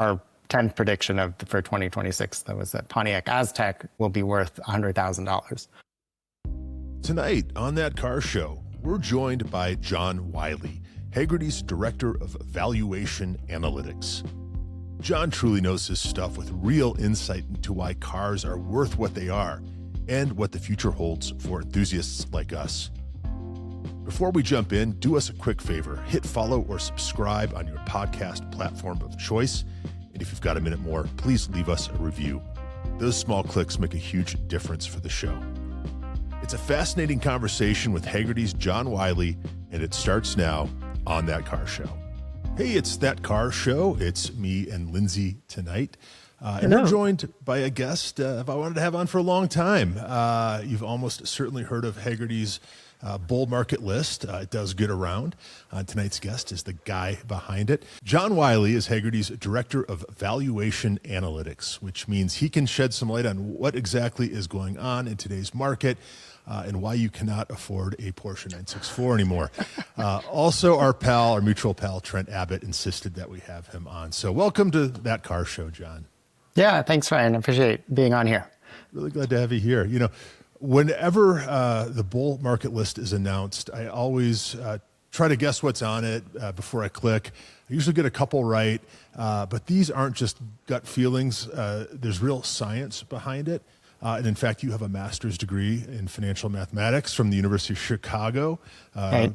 our 10th prediction for 2026 that was that Pontiac Aztek will be worth $100,000. Tonight on That Car Show, we're joined by John Wiley, Hagerty's Director of Valuation Analytics. John truly knows his stuff with real insight into why cars are worth what they are and what the future holds for enthusiasts like us. Before we jump in, do us a quick favor. Hit follow or subscribe on your podcast platform of choice. And if you've got a minute more, please leave us a review. Those small clicks make a huge difference for the show. It's a fascinating conversation with Hagerty's John Wiley, and it starts now on That Car Show. Hey, it's That Car Show. It's me and Lindsay tonight. And we're joined by a guest I wanted to have on for a long time. You've almost certainly heard of Hagerty's Bull Market List. It does get around. Tonight's guest is the guy behind it. John Wiley is Hagerty's Director of Valuation Analytics, which means he can shed some light on what exactly is going on in today's market and why you cannot afford a Porsche 964 anymore. Also, our mutual pal, Trent Abbott, insisted that we have him on. So welcome to That Car Show, John. Yeah, thanks, Ryan. I appreciate being on here. Really glad to have you here. You know, whenever the Bull Market List is announced, I always try to guess what's on it before I click. I usually get a couple right, but these aren't just gut feelings. There's real science behind it. And in fact, you have a master's degree in financial mathematics from the University of Chicago. Right.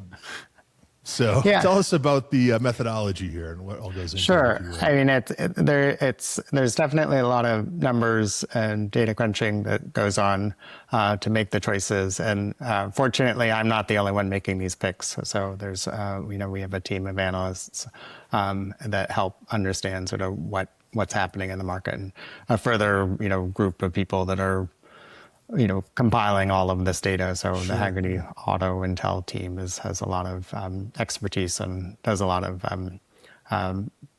So tell us about the methodology here and what all goes into it. Sure. I mean, there's definitely a lot of numbers and data crunching that goes on to make the choices. And fortunately, I'm not the only one making these picks. So there's, we have a team of analysts that help understand sort of what's happening in the market, and a further, group of people that are, compiling all of this data. So the Hagerty Auto Intel team has a lot of expertise and does a lot of,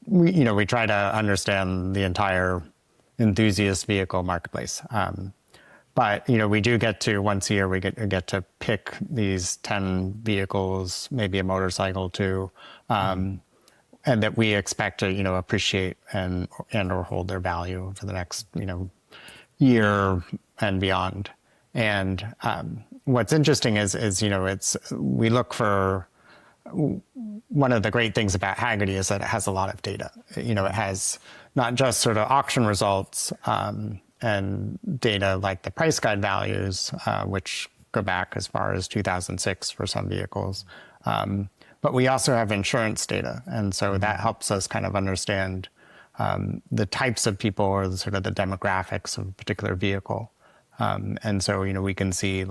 we try to understand the entire enthusiast vehicle marketplace. But, we do get to, once a year, we get to pick these 10 vehicles, maybe a motorcycle too, and that we expect to, appreciate and or hold their value for the next, year and beyond. And what's interesting is we look for, one of the great things about Hagerty is that it has a lot of data. It has not just sort of auction results and data like the price guide values, which go back as far as 2006 for some vehicles. But we also have insurance data. And so that helps us kind of understand the types of people or the demographics of a particular vehicle. And so, we can see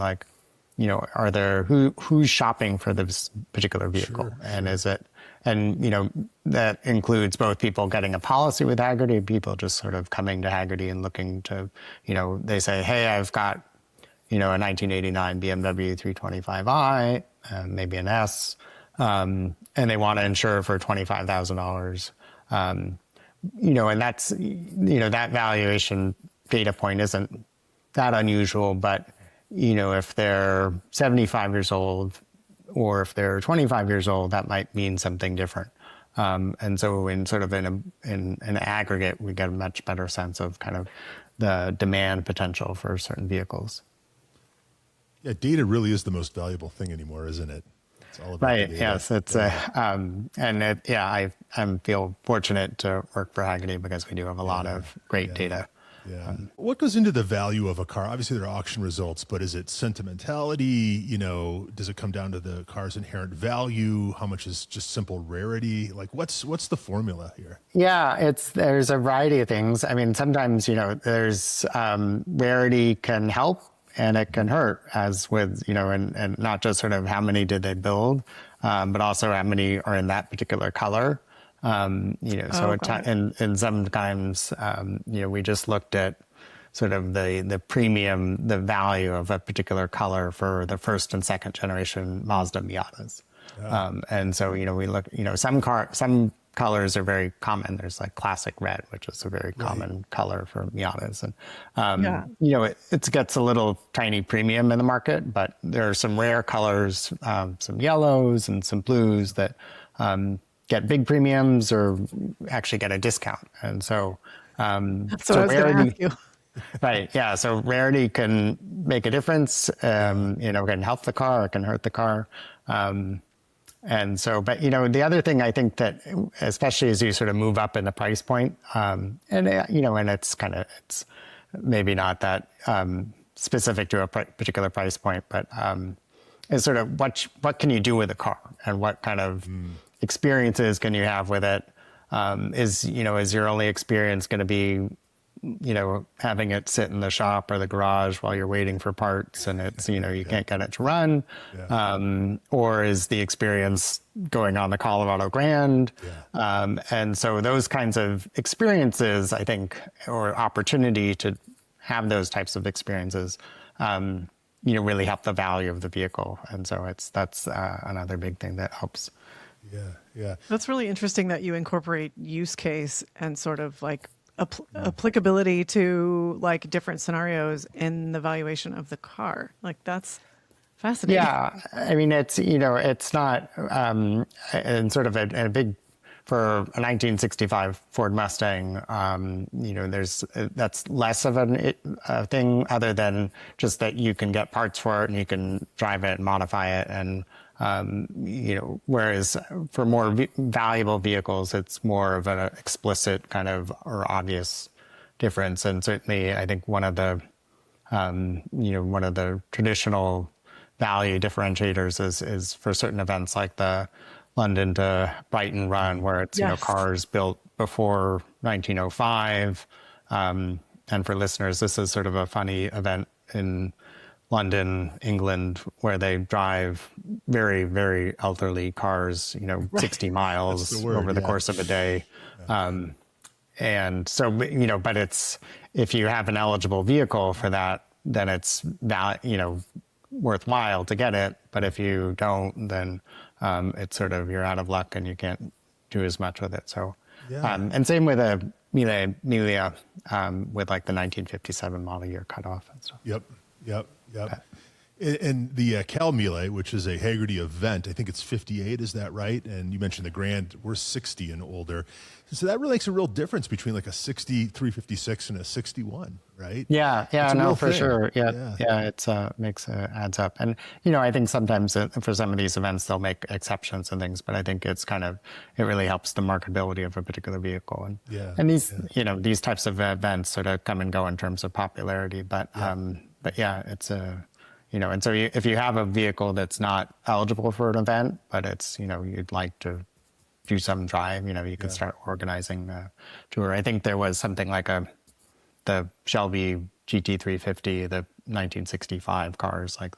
who's shopping for this particular vehicle? Sure. And is it, that includes both people getting a policy with Hagerty, people just sort of coming to Hagerty and looking to, they say, hey, I've got, a 1989 BMW 325i, maybe an S, and they want to insure for $25,000. And that's, that valuation data point isn't that unusual, but, if they're 75 years old or if they're 25 years old, that might mean something different. And so in an aggregate, we get a much better sense of kind of the demand potential for certain vehicles. Yeah, data really is the most valuable thing anymore, isn't it? It's all about right. data. Yes. It's I feel fortunate to work for Hagerty because we do have a lot of great data. Yeah. What goes into the value of a car? Obviously, there are auction results, but is it sentimentality? Does it come down to the car's inherent value? How much is just simple rarity? Like, what's the formula here? Yeah, there's a variety of things. I mean, sometimes there's rarity can help and it can hurt, as with and not just sort of how many did they build, but also how many are in that particular color. And sometimes, we just looked at sort of the premium, the value of a particular color for the first and second generation Mazda Miatas. Yeah. And so, we look, some colors are very common. There's like classic red, which is a very common color for Miatas. And, it gets a little tiny premium in the market, but there are some rare colors, some yellows and some blues that, get big premiums or actually get a discount. And so, That's what I was going to ask you. Right. Yeah. So rarity can make a difference. Can help the car, it can hurt the car. And so, but the other thing I think that, especially as you sort of move up in the price point, and it's maybe not that specific to a particular price point, but is sort of what can you do with a car, and what kind of experiences can you have with it? Is your only experience going to be having it sit in the shop or the garage while you're waiting for parts and it's, you can't get it to run? Or is the experience going on the Colorado Grand? And so those kinds of experiences, I think, or opportunity to have those types of experiences, really help the value of the vehicle. And so that's another big thing that helps. Yeah. That's really interesting that you incorporate use case and sort of like applicability to like different scenarios in the valuation of the car. Like that's fascinating. Yeah, I mean it's not and sort of a big, for a 1965 Ford Mustang. That's less of a thing, other than just that you can get parts for it and you can drive it and modify it, and whereas for more valuable vehicles, it's more of an explicit kind of or obvious difference. And certainly, I think one of the traditional value differentiators is for certain events like the London to Brighton run, where it's cars built before 1905. And for listeners, this is sort of a funny event in London, England, where they drive very, very elderly cars, 60 miles over the course of a day. And so, but it's, if you have an eligible vehicle for that, then it's, worthwhile to get it. But if you don't, then it's sort of, you're out of luck and you can't do as much with it. So, and same with a Mille with like the 1957 model year cutoff and stuff. Yep. And the Cal Mille, which is a Hagerty event, I think it's 58, is that right? And you mentioned the Grand, we're 60 and older. So that really makes a real difference between like a 60 356 and a 61, right? Yeah, no, for sure. Yeah, it's adds up. And, I think sometimes for some of these events, they'll make exceptions and things, but I think it's it really helps the marketability of a particular vehicle. And these types of events sort of come and go in terms of popularity, but it's and so if you have a vehicle that's not eligible for an event, but it's, you'd like to do some drive, you can start organizing a tour. I think there was something like the Shelby GT350, the 1965 cars, like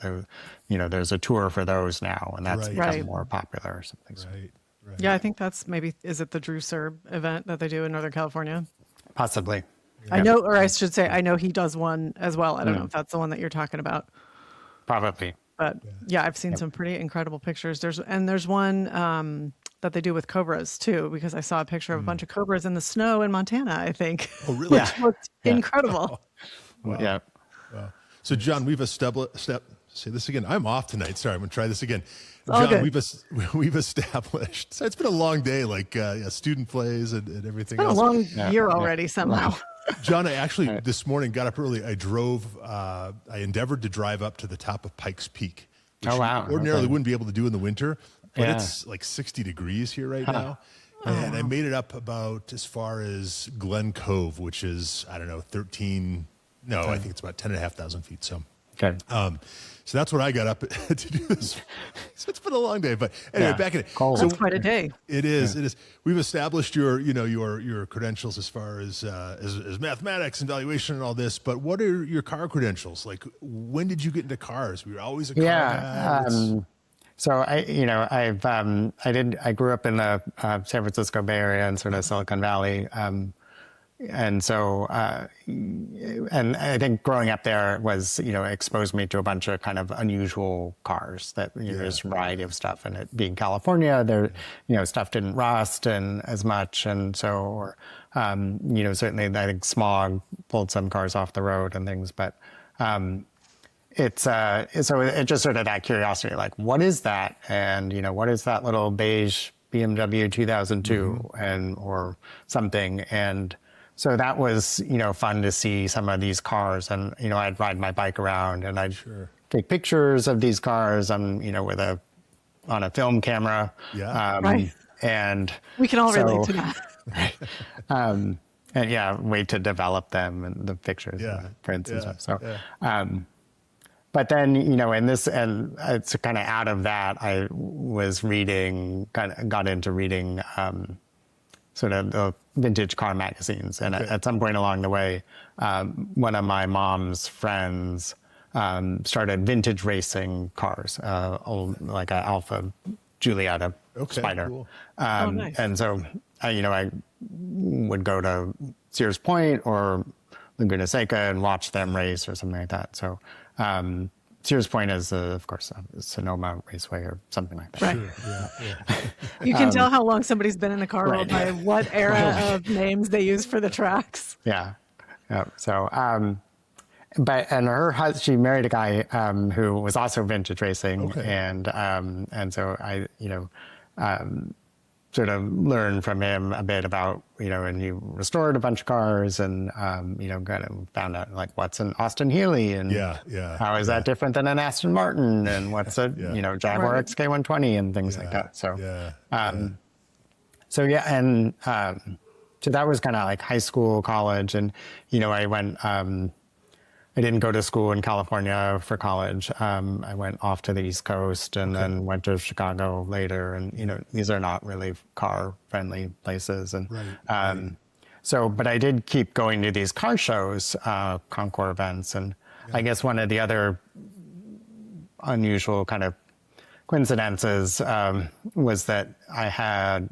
there's a tour for those now, and that's become more popular or something. Right. Yeah, I think that's is it the Drew Serb event that they do in Northern California? Possibly. I know, or I should say, I know he does one as well. I don't know if that's the one that you're talking about. Probably. But I've seen some pretty incredible pictures. There's one that they do with cobras too, because I saw a picture of a bunch of cobras in the snow in Montana, I think. Oh, really? Which looked incredible. Wow. Yeah. Wow. So, John, we've established. Say this again. I'm off tonight. Sorry, I'm going to try this again. John, we've established. So it's been a long day, like student plays and everything else. It's been a long year already somehow. John, I actually this morning got up early. I endeavored to drive up to the top of Pikes Peak, which you ordinarily wouldn't be able to do in the winter, but it's like 60 degrees here right now. And I made it up about as far as Glen Cove, which is, I don't know, I think it's about 10,500 feet. So, so that's what I got up to do this. So it's been a long day, but anyway, back in it. So that's quite a day. It is. It is. We've established your credentials as far as mathematics and valuation and all this. But what are your car credentials? Like, when did you get into cars? Were you always a car guy? So I grew up in the San Francisco Bay Area and sort of Silicon Valley. And so, and I think growing up there was, exposed me to a bunch of kind of unusual cars that, there's a variety of stuff. And it being California, there, stuff didn't rust and as much. And so, certainly I think smog pulled some cars off the road and things, but, so it just sort of that curiosity, like, what is that? And, what is that little beige BMW 2002 or something. And so that was, fun to see some of these cars. And, I'd ride my bike around and I'd take pictures of these cars on a film camera. Yeah. Right. And we can all relate to that. And wait to develop them and the pictures and the prints and stuff. So, but then, and it's kind of out of that, I was got into reading sort of the vintage car magazines. And at some point along the way, one of my mom's friends started vintage racing cars, like an Alfa Giulietta Spider. Cool. Nice. And so, I would go to Sears Point or Laguna Seca and watch them race or something like that. So Sears Point is, of course, Sonoma Raceway or something like that. Right. Yeah. You can tell how long somebody's been in the car world by what era of names they use for the tracks. Yeah. So, she married a guy who was also vintage racing, and so I, sort of learned from him a bit about, and he restored a bunch of cars and, kind of found out like what's an Austin Healey and how is that different than an Aston Martin and what's a, Jaguar XK120 and things like that. So, so that was kind of like high school, college. And, I went, I didn't go to school in California for college. I went off to the East Coast and then went to Chicago later. And, these are not really car-friendly places. And so, but I did keep going to these car shows, concours events. And I guess one of the other unusual kind of coincidences was that I had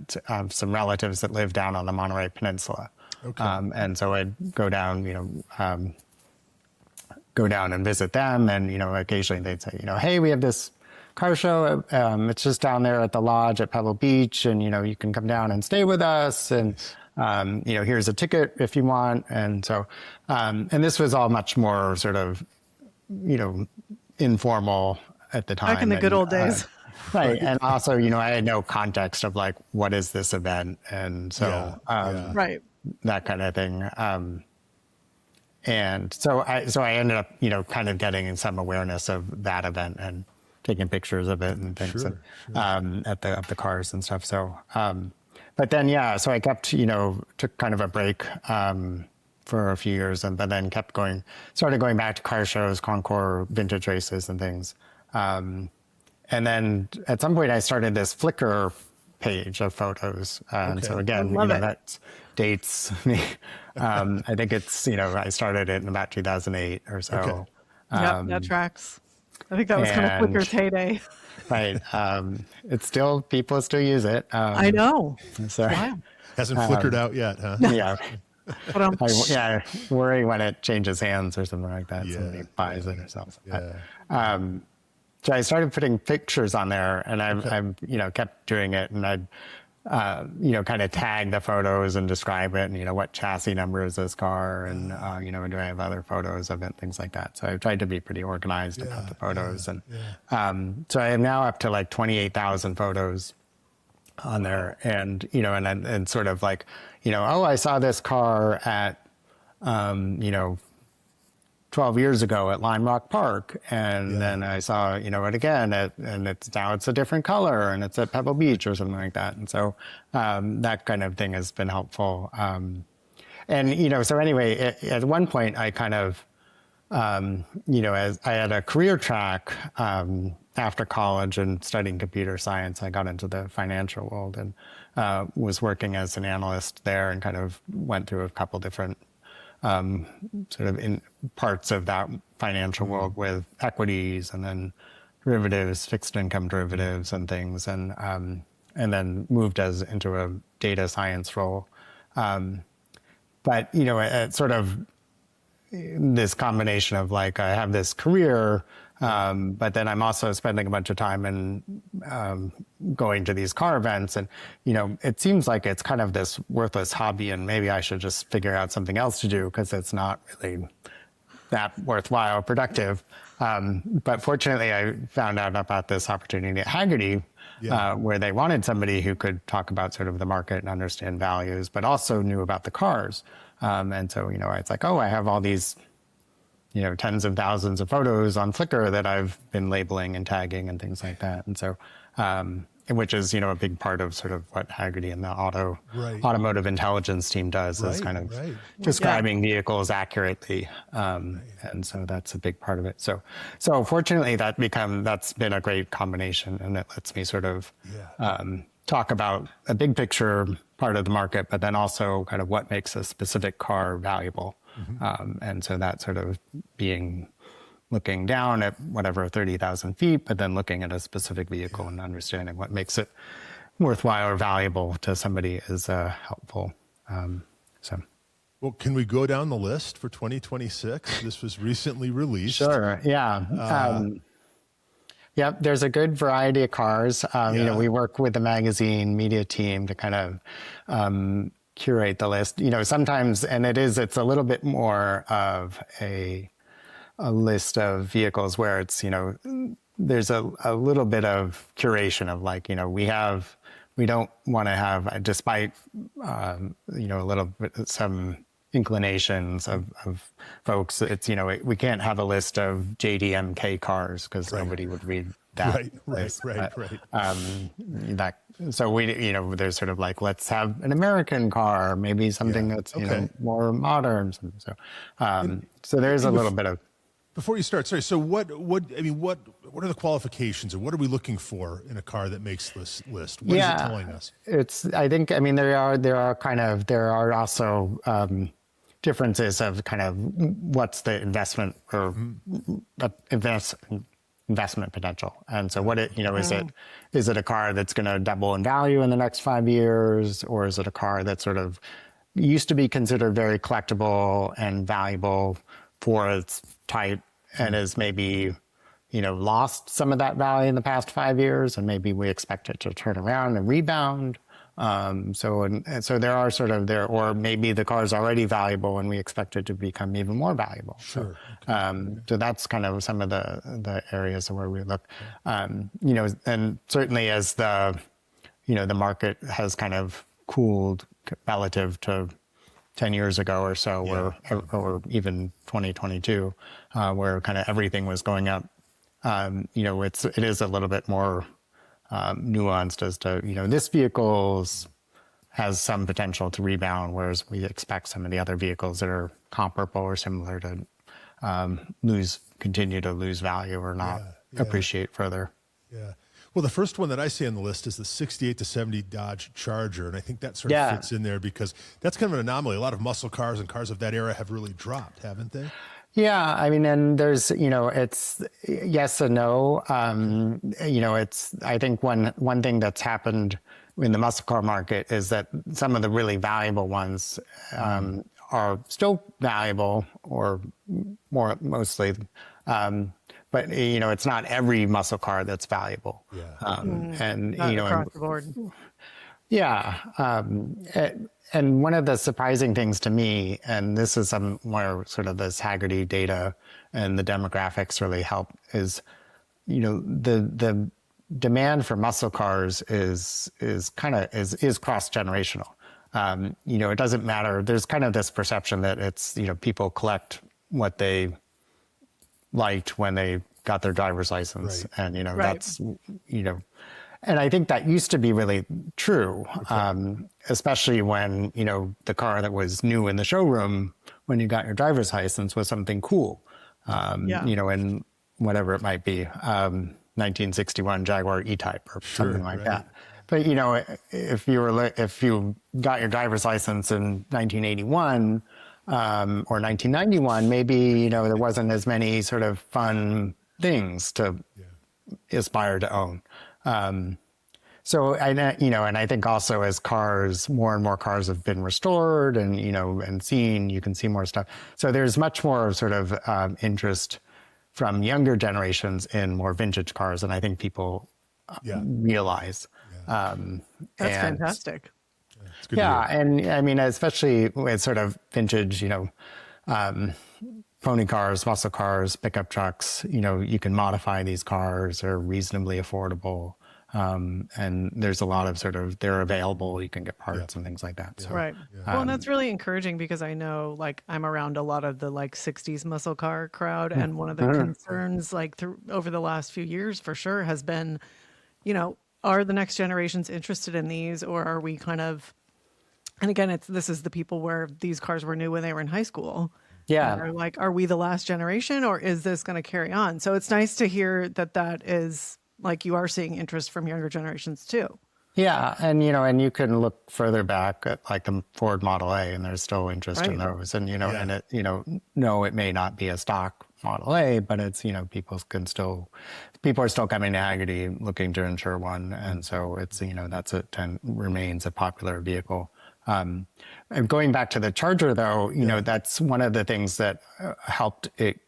some relatives that lived down on the Monterey Peninsula. And so I'd go down, go down and visit them. And, occasionally they'd say, hey, we have this car show. It's just down there at the lodge at Pebble Beach. And, you can come down and stay with us. And, here's a ticket if you want. And so, and this was all much more sort of, informal at the time. Back in the good old days. Right. And also, I had no context of like, what is this event? And so, that kind of thing. And so I ended up, kind of getting some awareness of that event and taking pictures of it and things at the cars and stuff. So, but then, so I kept, took kind of a break for a few years, but then started going back to car shows, concours, vintage races and things. And then at some point I started this Flickr page of photos. And so again, that dates me. I think it's, I started it in about 2008 or so. That tracks. I think that was kind of Flickr's heyday. Right. People still use it. I know. So, hasn't flickered out yet, huh? Yeah. I worry when it changes hands or something like that. Somebody buys it or something. Yeah. So I started putting pictures on there, and I've kept doing it, and I'd kind of tag the photos and describe it, and what chassis number is this car, and do I have other photos of it, things like that. So I've tried to be pretty organized about the photos, and so I am now up to like 28,000 photos on there, and and sort of like I saw this car at 12 years ago at Lime Rock Park, and then I saw it again and it's a different color and it's at Pebble Beach or something like that. And so that kind of thing has been helpful. And so anyway, at one point I kind of as I had a career track after college and studying computer science. I got into the financial world and was working as an analyst there, and kind of went through a couple different sort of in parts of that financial world with equities and then derivatives, fixed income derivatives and things, and then moved into a data science role. But sort of this combination of like I have this career, but then I'm also spending a bunch of time in going to these car events, and it seems like it's kind of this worthless hobby, and maybe I should just figure out something else to do because it's not really that worthwhile or productive. But fortunately, I found out about this opportunity at Hagerty, where they wanted somebody who could talk about sort of the market and understand values, but also knew about the cars. And so, it's like, oh, I have all these, tens of thousands of photos on Flickr that I've been labeling and tagging and things like that. And so, which is, a big part of sort of what Hagerty and the automotive intelligence team does, is kind of describing vehicles accurately. And so that's a big part of it. So fortunately that's been a great combination, and it lets me sort of talk about a big picture part of the market, but then also kind of what makes a specific car valuable. And so that sort of looking down at whatever 30,000 feet, but then looking at a specific vehicle and understanding what makes it worthwhile or valuable to somebody is helpful. Well, can we go down the list for 2026? This was recently released. Sure. Yeah. Yep. There's a good variety of cars. We work with the magazine media team to kind of curate the list. Sometimes, and it's a little bit more of a list of vehicles where it's, there's a little bit of curation of like, we don't want to have, despite, a little bit, some inclinations of folks, it's, we can't have a list of JDMK cars because nobody would read that. Right. So there's sort of like, let's have an American car, maybe something that's, more modern. So there's a little bit of. Before you start, sorry. So what are the qualifications, or what are we looking for in a car that makes this list? What is it telling us? There are also differences of kind of what's the investment or investment potential. And so is it a car that's going to double in value in the next 5 years, or is it a car that sort of used to be considered very collectible and valuable for its type, and has maybe, lost some of that value in the past 5 years, and maybe we expect it to turn around and rebound. So there are sort of there, or maybe the car is already valuable and we expect it to become even more valuable. Sure. So that's kind of some of the areas where we look, and certainly as the market has kind of cooled relative to 10 years ago or so, or even 2022, where kind of everything was going up. It is a little bit more nuanced as to, this vehicle's has some potential to rebound, whereas we expect some of the other vehicles that are comparable or similar to continue to lose value or not appreciate further. Yeah. Well, the first one that I see on the list is the 68 to 70 Dodge Charger, and I think that sort of fits in there because that's kind of an anomaly. A lot of muscle cars and cars of that era have really dropped, haven't they? Yeah, I mean, and there's, it's yes and no. I think one thing that's happened in the muscle car market is that some of the really valuable ones are still valuable, or mostly. But it's not every muscle car that's valuable. And not across the board. And one of the surprising things to me, and this is some more sort of this Hagerty data and the demographics really help, is the demand for muscle cars is cross-generational. It doesn't matter. There's kind of this perception that it's people collect what they liked when they got their driver's license, and that's and I think that used to be really true, especially when the car that was new in the showroom when you got your driver's license was something cool, and whatever it might be, 1961 Jaguar E-Type or something like that. But if you got your driver's license in 1981. Or 1991, maybe, there wasn't as many sort of fun things to aspire to own. And I think also as more and more cars have been restored and, and seen, you can see more stuff. So there's much more sort of interest from younger generations in more vintage cars. And I think people realize. That's fantastic. And I mean, especially with sort of vintage, pony cars, muscle cars, pickup trucks, you can modify these cars, they're reasonably affordable. And there's a lot of sort of, they're available, you can get parts and things like that. So, Right. Well, and that's really encouraging because I know like I'm around a lot of the like 60s muscle car crowd. And one of the concerns like over the last few years for sure has been, are the next generations interested in these, or are we kind of, and again, this is the people where these cars were new when they were in high school. Yeah. Or like, are we the last generation or is this going to carry on? So it's nice to hear that is like you are seeing interest from younger generations too. Yeah, and and you can look further back at like the Ford Model A, and there's still interest in those. And and it no, it may not be a stock Model A, but it's people are still coming to Hagerty looking to insure one, and so it's remains a popular vehicle. And going back to the Charger, though, that's one of the things that helped it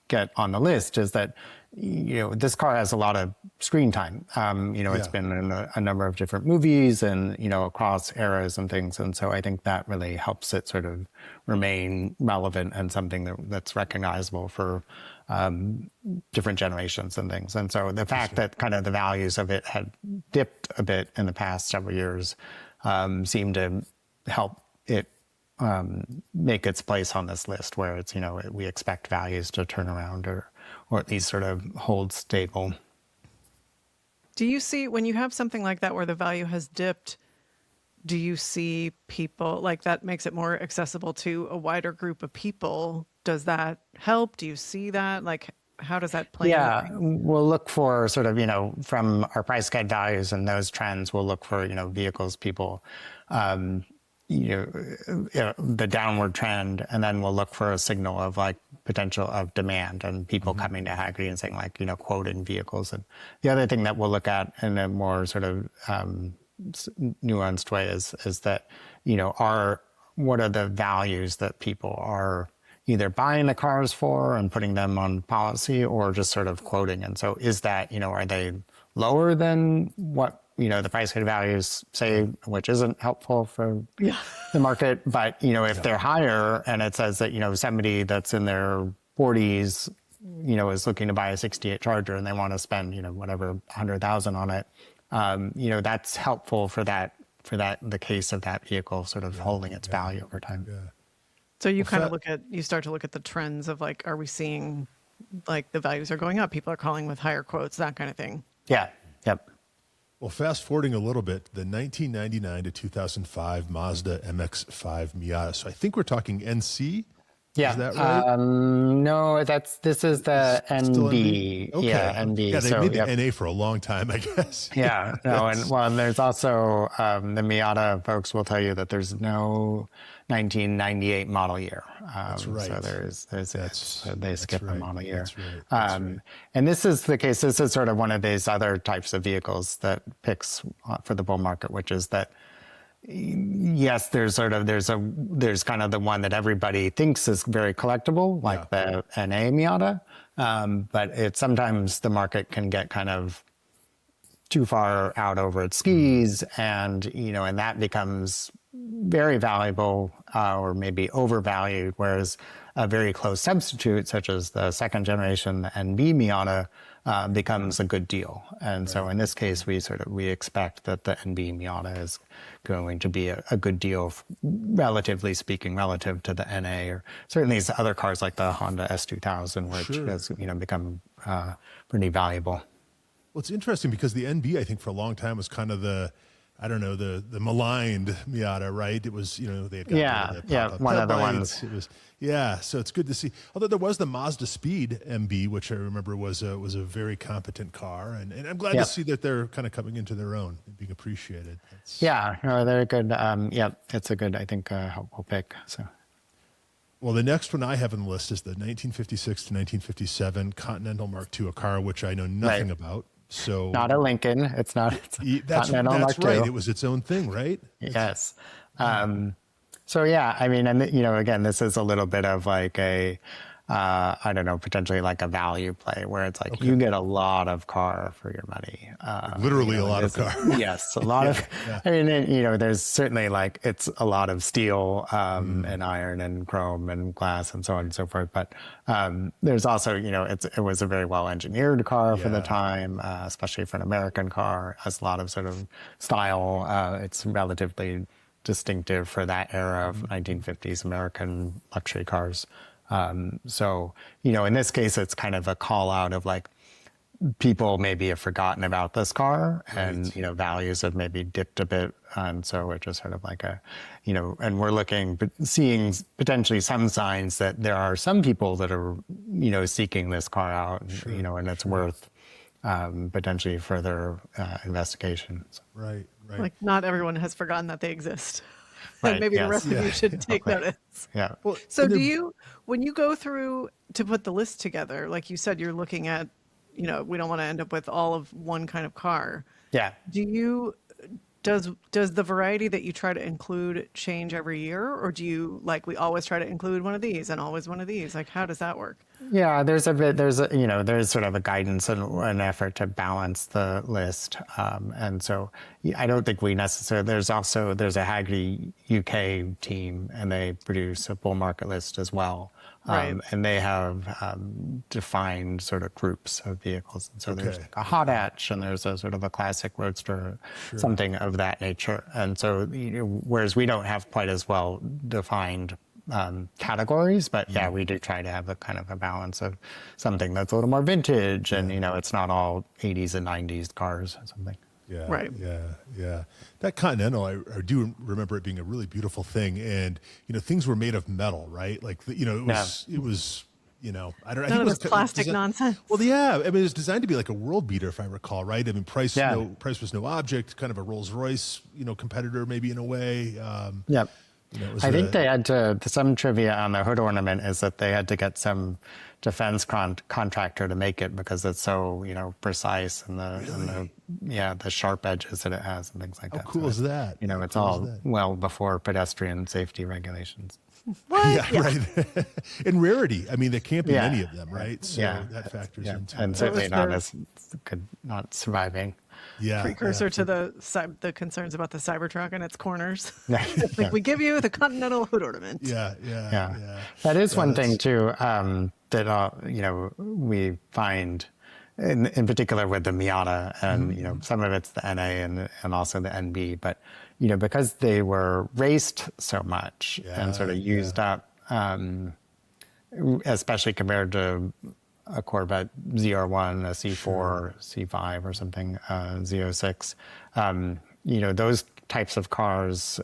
get on the list is that this car has a lot of screen time. It's been in a number of different movies and, across eras and things. And so I think that really helps it sort of remain relevant and something that's recognizable for different generations and things. And so the fact that kind of the values of it had dipped a bit in the past several years seemed to help it make its place on this list where it's, we expect values to turn around or at least sort of hold stable. Do you see, when you have something like that where the value has dipped, do you see people, like that makes it more accessible to a wider group of people? Does that help? Do you see that? Like, how does that play? Yeah, we'll look for sort of, from our price guide values and those trends, we'll look for, vehicles, people, the downward trend, and then we'll look for a signal of like potential of demand and people coming to Hagerty and saying like, quoting vehicles. And the other thing that we'll look at in a more sort of nuanced way is that, what are the values that people are either buying the cars for and putting them on policy or just sort of quoting. And so is that, are they lower than what the price guide values say, which isn't helpful for the market. But, if they're higher and it says that, somebody that's in their 40s, is looking to buy a 68 Charger and they want to spend, whatever, 100,000 on it, that's helpful for the case of that vehicle sort of holding its value over time. Yeah. So you kind of you start to look at the trends of like, are we seeing like the values are going up? People are calling with higher quotes, that kind of thing. Yeah. Yep. Well, fast forwarding a little bit, the 1999 to 2005 Mazda MX-5 Miata. So I think we're talking NC. Yeah. Is that right? No, this is the NB. Okay. Yeah, NB. Yeah, they made the NA for a long time, I guess. Yeah. No, and there's also the Miata folks will tell you that there's no 1998 model year. That's right. So they skip a model year. That's right. And this is the case. This is sort of one of these other types of vehicles that picks for the bull market, which is that yes, there's kind of the one that everybody thinks is very collectible, like the NA Miata. But sometimes the market can get kind of too far out over its skis, and and that becomes very valuable or maybe overvalued, whereas a very close substitute, such as the second generation, the NB Miata, becomes a good deal. And so in this case, we expect that the NB Miata is going to be a good deal, relatively speaking, relative to the NA, or certainly these other cars like the Honda S2000, which has become pretty valuable. Well, it's interesting because the NB, I think, for a long time was kind of the maligned Miata, right? It was, they had got one of the ones. It was, so it's good to see. Although there was the Mazda Speed MB, which I remember was a very competent car, and I'm glad to see that they're kind of coming into their own and being appreciated. They're good. It's a good, I think, helpful pick. So. Well, the next one I have on the list is the 1956 to 1957 Continental Mark II, a car which I know nothing about. So not a Lincoln. It's not. That's right. It was its own thing, right? Yes. So yeah, I mean, and again, this is a little bit of like a I don't know, potentially like a value play where it's like you get a lot of car for your money. Literally a lot of car. Yes, a lot of. I mean, there's certainly like it's a lot of steel and iron and chrome and glass and so on and so forth. But there's also, it was a very well engineered car for the time, especially for an American car. It has a lot of sort of style. It's relatively distinctive for that era of 1950s American luxury cars. So, in this case, it's kind of a call out of like people maybe have forgotten about this car and, values have maybe dipped a bit. And so we're just sort of like and we're seeing potentially some signs that there are some people that are, seeking this car out, and it's worth potentially further investigation. So. Right. Like not everyone has forgotten that they exist. Right, And maybe the rest of you should take notice. Yeah. Well, so when you go through to put the list together, like you said, you're looking at, we don't want to end up with all of one kind of car. Yeah. Does the variety that you try to include change every year, or do you we always try to include one of these and always one of these? Like, how does that work? Yeah, there's sort of a guidance and an effort to balance the list. And so I don't think we necessarily, there's a Hagerty UK team and they produce a bull market list as well. Right. And they have defined sort of groups of vehicles. And so there's like a hot hatch and there's a sort of a classic roadster, something of that nature. And so, whereas we don't have quite as well defined categories, but we do try to have a kind of a balance of something that's a little more vintage and, it's not all 80s and 90s cars or something. Yeah. Right. Yeah. That Continental, I do remember it being a really beautiful thing, and things were made of metal, right? Like it was. I don't know. None of this plastic nonsense. Well, yeah. I mean, it was designed to be like a world beater, if I recall, right? I mean, price was no object, kind of a Rolls Royce, competitor, maybe in a way. Yep. I think they had to. Some trivia on the hood ornament is that they had to get some defense contractor to make it because it's so precise and the sharp edges that it has and things like that. How cool is that? It's all well before pedestrian safety regulations. What? Yeah, right. And rarity. I mean, there can't be many of them, right? So that factors into and it. certainly not surviving. Yeah, precursor to the concerns about the Cybertruck and its corners. We give you the Continental hood ornament. Yeah. That is one thing too that we find in particular with the Miata and some of it's the NA and also the NB, but because they were raced so much and sort of used up, especially compared to a Corvette ZR1, a C4, C5 or something, Z06. Those types of cars,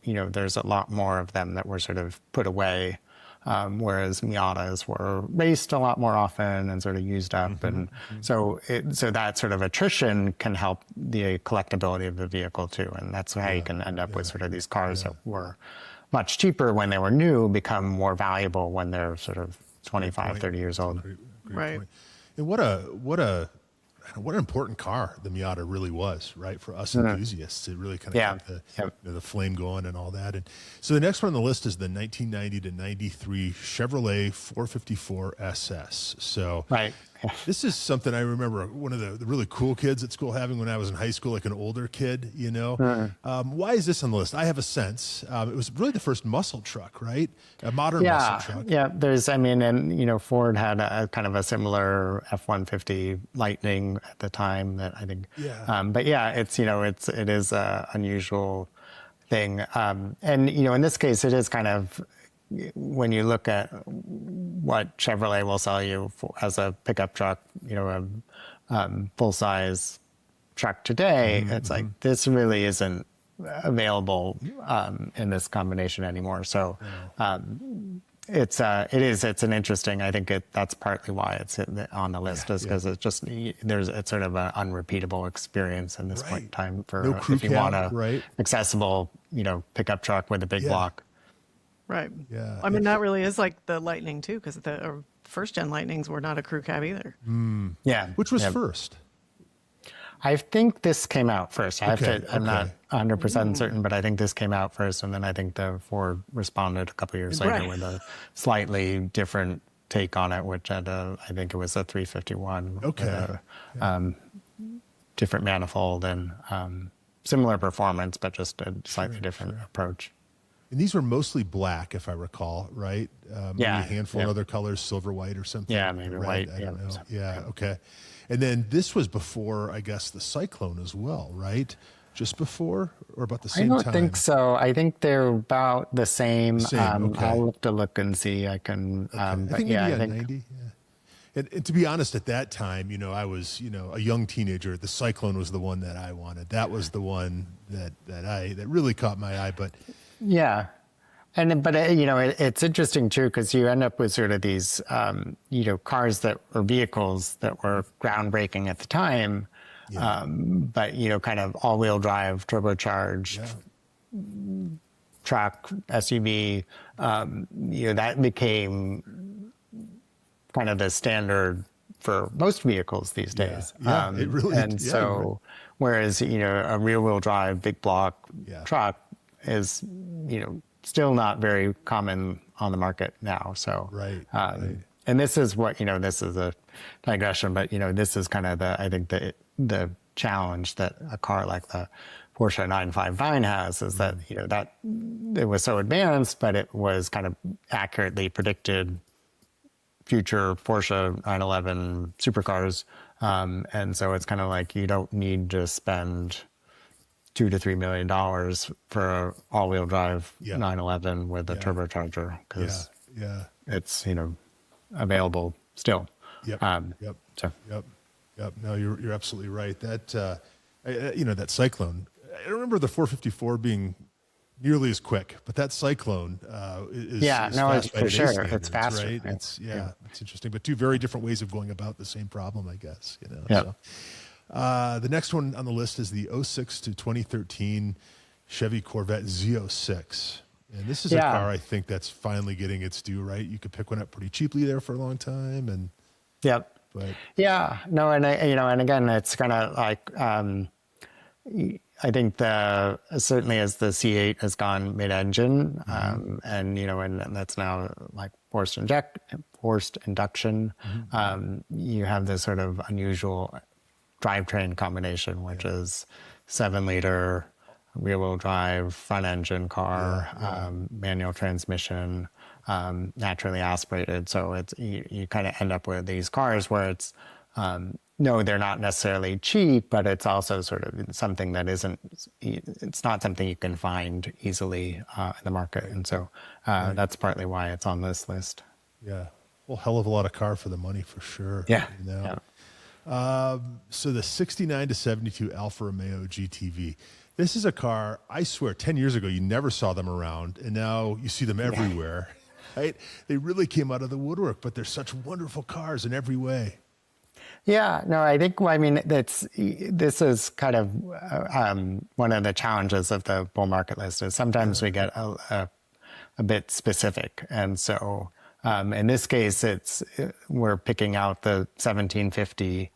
there's a lot more of them that were sort of put away, whereas Miatas were raced a lot more often and sort of used up. And so that sort of attrition can help the collectability of the vehicle too. And that's how you can end up with sort of these cars that were much cheaper when they were new, become more valuable when they're sort of 25, 30 years old. Great Right. point. And what an important car the Miata really was, right? For us enthusiasts, it really kind of kept the flame going and all that. And so the next one on the list is the 1990 to 93 Chevrolet 454 SS. So this is something I remember one of the really cool kids at school having when I was in high school, like an older kid, Why is this on the list? I have a sense. It was really the first muscle truck, right? A modern muscle truck. Yeah, Ford had a kind of a similar F-150 Lightning at the time that I think. It is a unusual thing. And, in this case, it is kind of, when you look at what Chevrolet will sell you as a pickup truck, a full-size truck today, it's like, this really isn't available in this combination anymore. So it's an interesting, I think that's partly why it's on the list, is because it's just, it's sort of an unrepeatable experience in this point in time for if you want a accessible, pickup truck with a big block. Right. Yeah. I mean, that really is like the Lightning too, because the first gen Lightnings were not a crew cab either. Yeah. Which was first? I think this came out first. I'm not 100% certain, but I think this came out first, and then I think the Ford responded a couple years later with a slightly different take on it, which had I think it was a 351. Okay. With a, different manifold and similar performance, but just a slightly different approach. And these were mostly black, if I recall, right? Maybe a handful of other colors, silver, white, or something. Yeah, maybe red, white. I don't know. Yeah, okay. And then this was before, I guess, the Cyclone as well, right? Just before or about the same time? I don't think so. I think they're about the same. Okay. I'll have to look and see. I can. I think maybe 90. Yeah. And to be honest, at that time, I was, a young teenager. The Cyclone was the one that I wanted. That was the one that really caught my eye. But yeah, but it's interesting too, because you end up with sort of these cars or vehicles that were groundbreaking at the time. Yeah. But kind of all-wheel drive, turbocharged truck, SUV. That became kind of the standard for most vehicles these days. Yeah, it really. And so, whereas a rear-wheel drive, big block truck is still not very common on the market now. So right. And this is what this is a digression, but this is kind of I think the challenge that a car like the Porsche 959 has is that that it was so advanced, but it was kind of accurately predicted future Porsche 911 supercars, and so it's kind of like you don't need to spend $2 to $3 million for an all-wheel drive 911 with a turbocharger because it's available still. Yep. No, you're absolutely right. That that Cyclone. I remember the 454 being nearly as quick, but that Cyclone is fast by for sure. standards, It's faster. Right? It's interesting, but two very different ways of going about the same problem, I guess. Yeah. So, the next one on the list is the 06 to 2013 Chevy Corvette Z06. And this is a car I think that's finally getting its due, right? You could pick one up pretty cheaply there for a long time, and but and again, it's kind of like I think certainly as the C8 has gone mid-engine, and that's now like forced induction, you have this sort of unusual drivetrain combination, which is 7-liter rear-wheel drive, front-engine car, manual transmission, naturally aspirated. So it's you kind of end up with these cars where it's no, they're not necessarily cheap, but it's also sort of something that it's not something you can find easily in the market. And so that's partly why it's on this list. Yeah. Well, hell of a lot of car for the money for sure. Yeah. So the 69 to 72 Alfa Romeo GTV. This is a car, I swear, 10 years ago, you never saw them around, and now you see them everywhere, right? They really came out of the woodwork, but they're such wonderful cars in every way. Yeah, no, I think, this is kind of one of the challenges of the bull market list is sometimes we get a bit specific. And so in this case, we're picking out the 1750,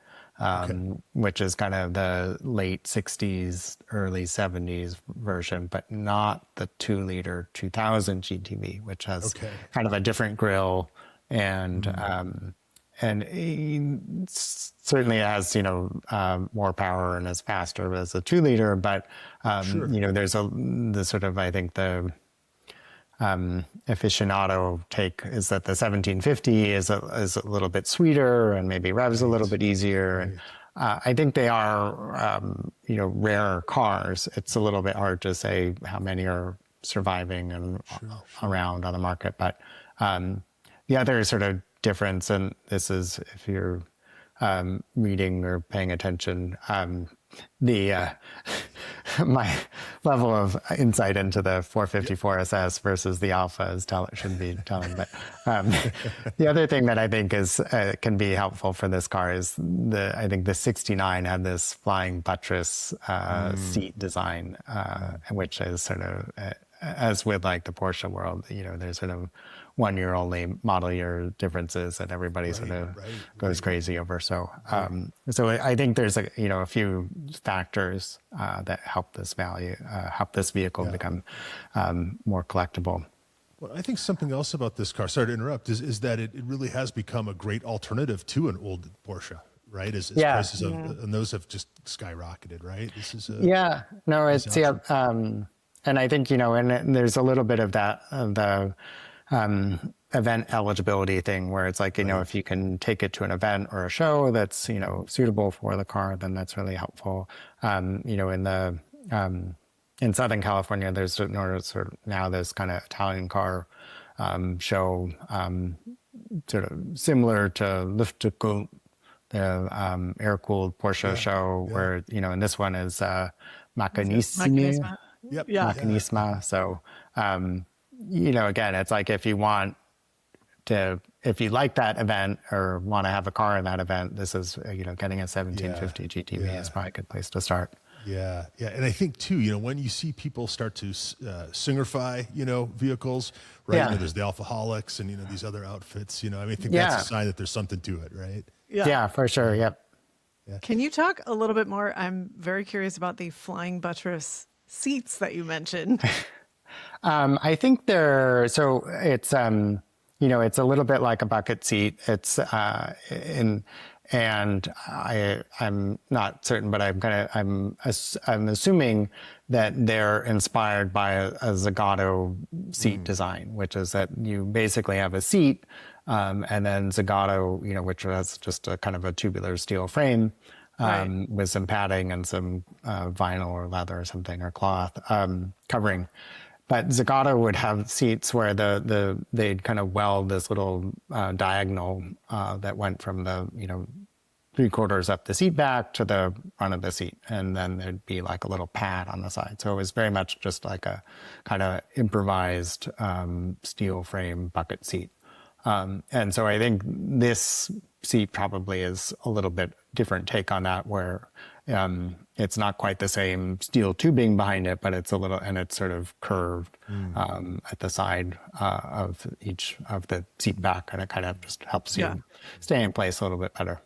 which is kind of the late 60s, early 70s version, but not the 2-liter 2000 GTV, which has kind of a different grille and it certainly has, more power and is faster as a 2-liter, but, there's the sort of, I think the aficionado take is that the 1750 is a little bit sweeter and maybe revs a little bit easier. And I think they are, rare cars. It's a little bit hard to say how many are surviving and around on the market, but the other sort of difference, and this is if you're reading or paying attention, my level of insight into the 454 SS versus the Alpha should be telling. But the other thing that I think can be helpful for this car is I think the 69 had this flying buttress seat design, which is sort of as with like the Porsche world, there's sort of 1 year only model year differences that everybody sort of goes crazy over. So, so I think there's a few factors that help this vehicle become more collectible. Well, I think something else about this car, sorry to interrupt, is that it really has become a great alternative to an old Porsche, right? As prices and those have just skyrocketed, right? This is no, it's and I think and there's a little bit of that the event eligibility thing where it's like if you can take it to an event or a show that's suitable for the car, then that's really helpful. In Southern California, there's sort of now this kind of Italian car show, sort of similar to Luftgekühlt, the air-cooled Porsche show, where and this one is Machinissima. Yep. Yeah. Machinissima. So again, it's like if you like that event or want to have a car in that event, this is getting a 1750 GTV is probably a good place to start. Yeah. And I think too, when you see people start to singerify, vehicles, right? Yeah. There's the Alphaholics and these other outfits. I think that's a sign that there's something to it, right? Yeah, for sure. Yep. Yeah. Can you talk a little bit more? I'm very curious about the flying buttress seats that you mentioned. I think it's it's a little bit like a bucket seat. It's and I'm not certain, but I'm assuming that they're inspired by a Zagato seat design, which is that you basically have a seat, and then Zagato, which has just a kind of a tubular steel frame, with some padding and some vinyl or leather or something or cloth covering. But Zagato would have seats where they'd kind of weld this little diagonal that went from the 3/4 up the seat back to the front of the seat, and then there'd be like a little pad on the side. So it was very much just like a kind of improvised steel frame bucket seat. And so I think this seat probably is a little bit different take on that, where it's not quite the same steel tubing behind it, but it's a little, and it's sort of curved at the side of each of the seat back, and it kind of just helps you stay in place a little bit better.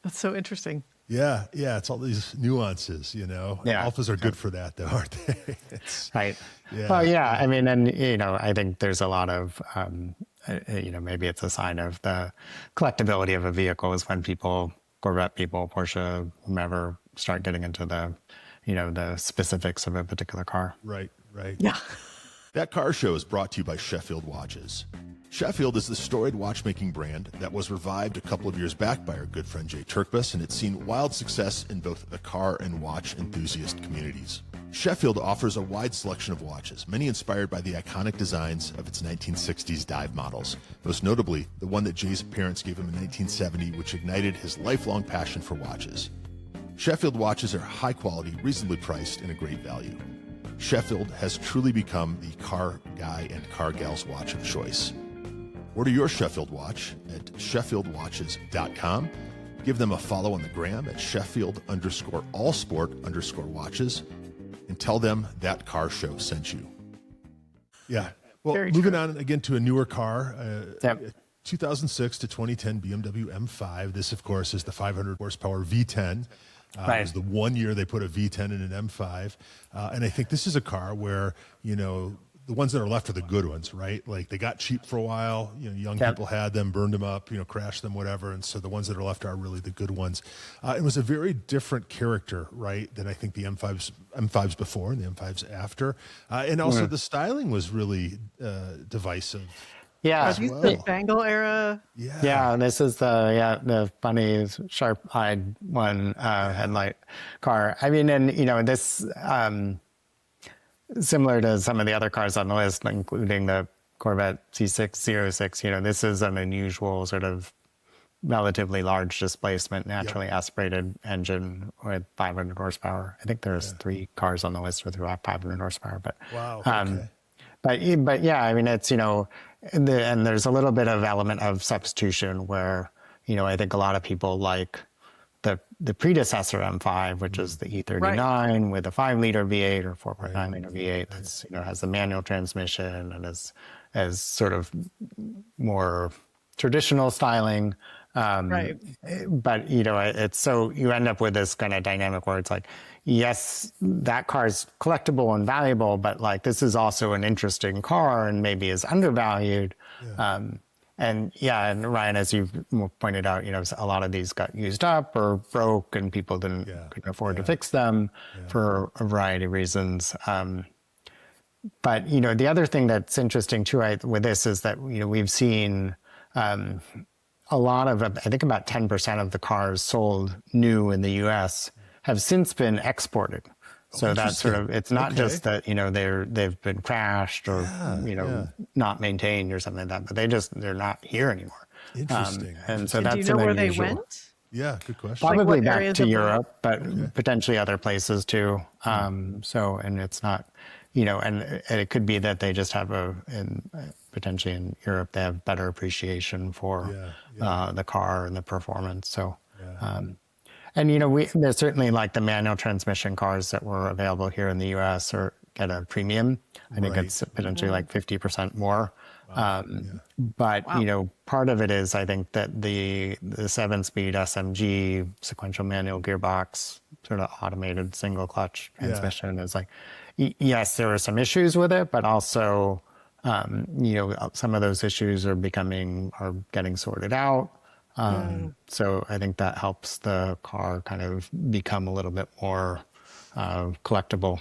That's so interesting. Yeah, it's all these nuances, Alphas are good for that, though, aren't they? Right. Yeah. Well, yeah, I mean, and, I think there's a lot of, maybe it's a sign of the collectability of a vehicle is when Corvette people, Porsche, whomever, start getting into the, the specifics of a particular car. Right. Yeah. That car show is brought to you by Sheffield Watches. Sheffield is the storied watchmaking brand that was revived a couple of years back by our good friend Jay Turkbus, and it's seen wild success in both the car and watch enthusiast communities. Sheffield offers a wide selection of watches, many inspired by the iconic designs of its 1960s dive models, most notably the one that Jay's parents gave him in 1970, which ignited his lifelong passion for watches. Sheffield watches are high quality, reasonably priced, and a great value. Sheffield has truly become the car guy and car gal's watch of choice. Order your Sheffield watch at SheffieldWatches.com. Give them a follow on the gram at Sheffield_allsport_watches, and tell them that car show sent you. Yeah. Well, moving on again to a newer car, 2006 to 2010 BMW M5. This, of course, is the 500 horsepower V10. It was the one year they put a V10 in an M5. And I think this is a car where, the ones that are left are the good ones, right? Like they got cheap for a while, young people had them, burned them up, crashed them, whatever. And so the ones that are left are really the good ones. It was a very different character, right, than I think the M5s before and the M5s after. And also the styling was really divisive. Yeah, the Bangle era. Yeah, this is the funny sharp-eyed one headlight car. I mean, and this similar to some of the other cars on the list, including the Corvette C606. This is an unusual sort of relatively large displacement, naturally aspirated engine with 500 horsepower. I think there's 3 cars on the list with 500 horsepower. But wow. Okay. But yeah, I mean, it's and there's a little bit of element of substitution where I think a lot of people like the predecessor M5, which is the E39 with a 5-liter V8 or 4.9-liter V8 that's has the manual transmission and is sort of more traditional styling. Right. But it's so you end up with this kind of dynamic where it's like, yes, that car is collectible and valuable, but like this is also an interesting car and maybe is undervalued. Yeah. And Ryan, as you've pointed out, a lot of these got used up or broke, and people couldn't afford to fix them for a variety of reasons. But the other thing that's interesting too with this is that we've seen a lot of, I think about 10% of the cars sold new in the U.S. have since been exported. So that's sort of, it's not just that, they've been crashed or, not maintained or something like that, but they're not here anymore. Interesting. And so do that's you know where unusual. they went? Yeah, good question. Probably back to Europe, but potentially other places too. So, and it's not, and it could be that they just have potentially in Europe, they have better appreciation for the car and the performance. So, and there's certainly like the manual transmission cars that were available here in the U.S. or get a premium. I think it's potentially like 50% more. But part of it is I think that the 7-speed SMG sequential manual gearbox, sort of automated single clutch transmission is like, yes, there are some issues with it, but also some of those issues are getting sorted out. So I think that helps the car kind of become a little bit more collectible.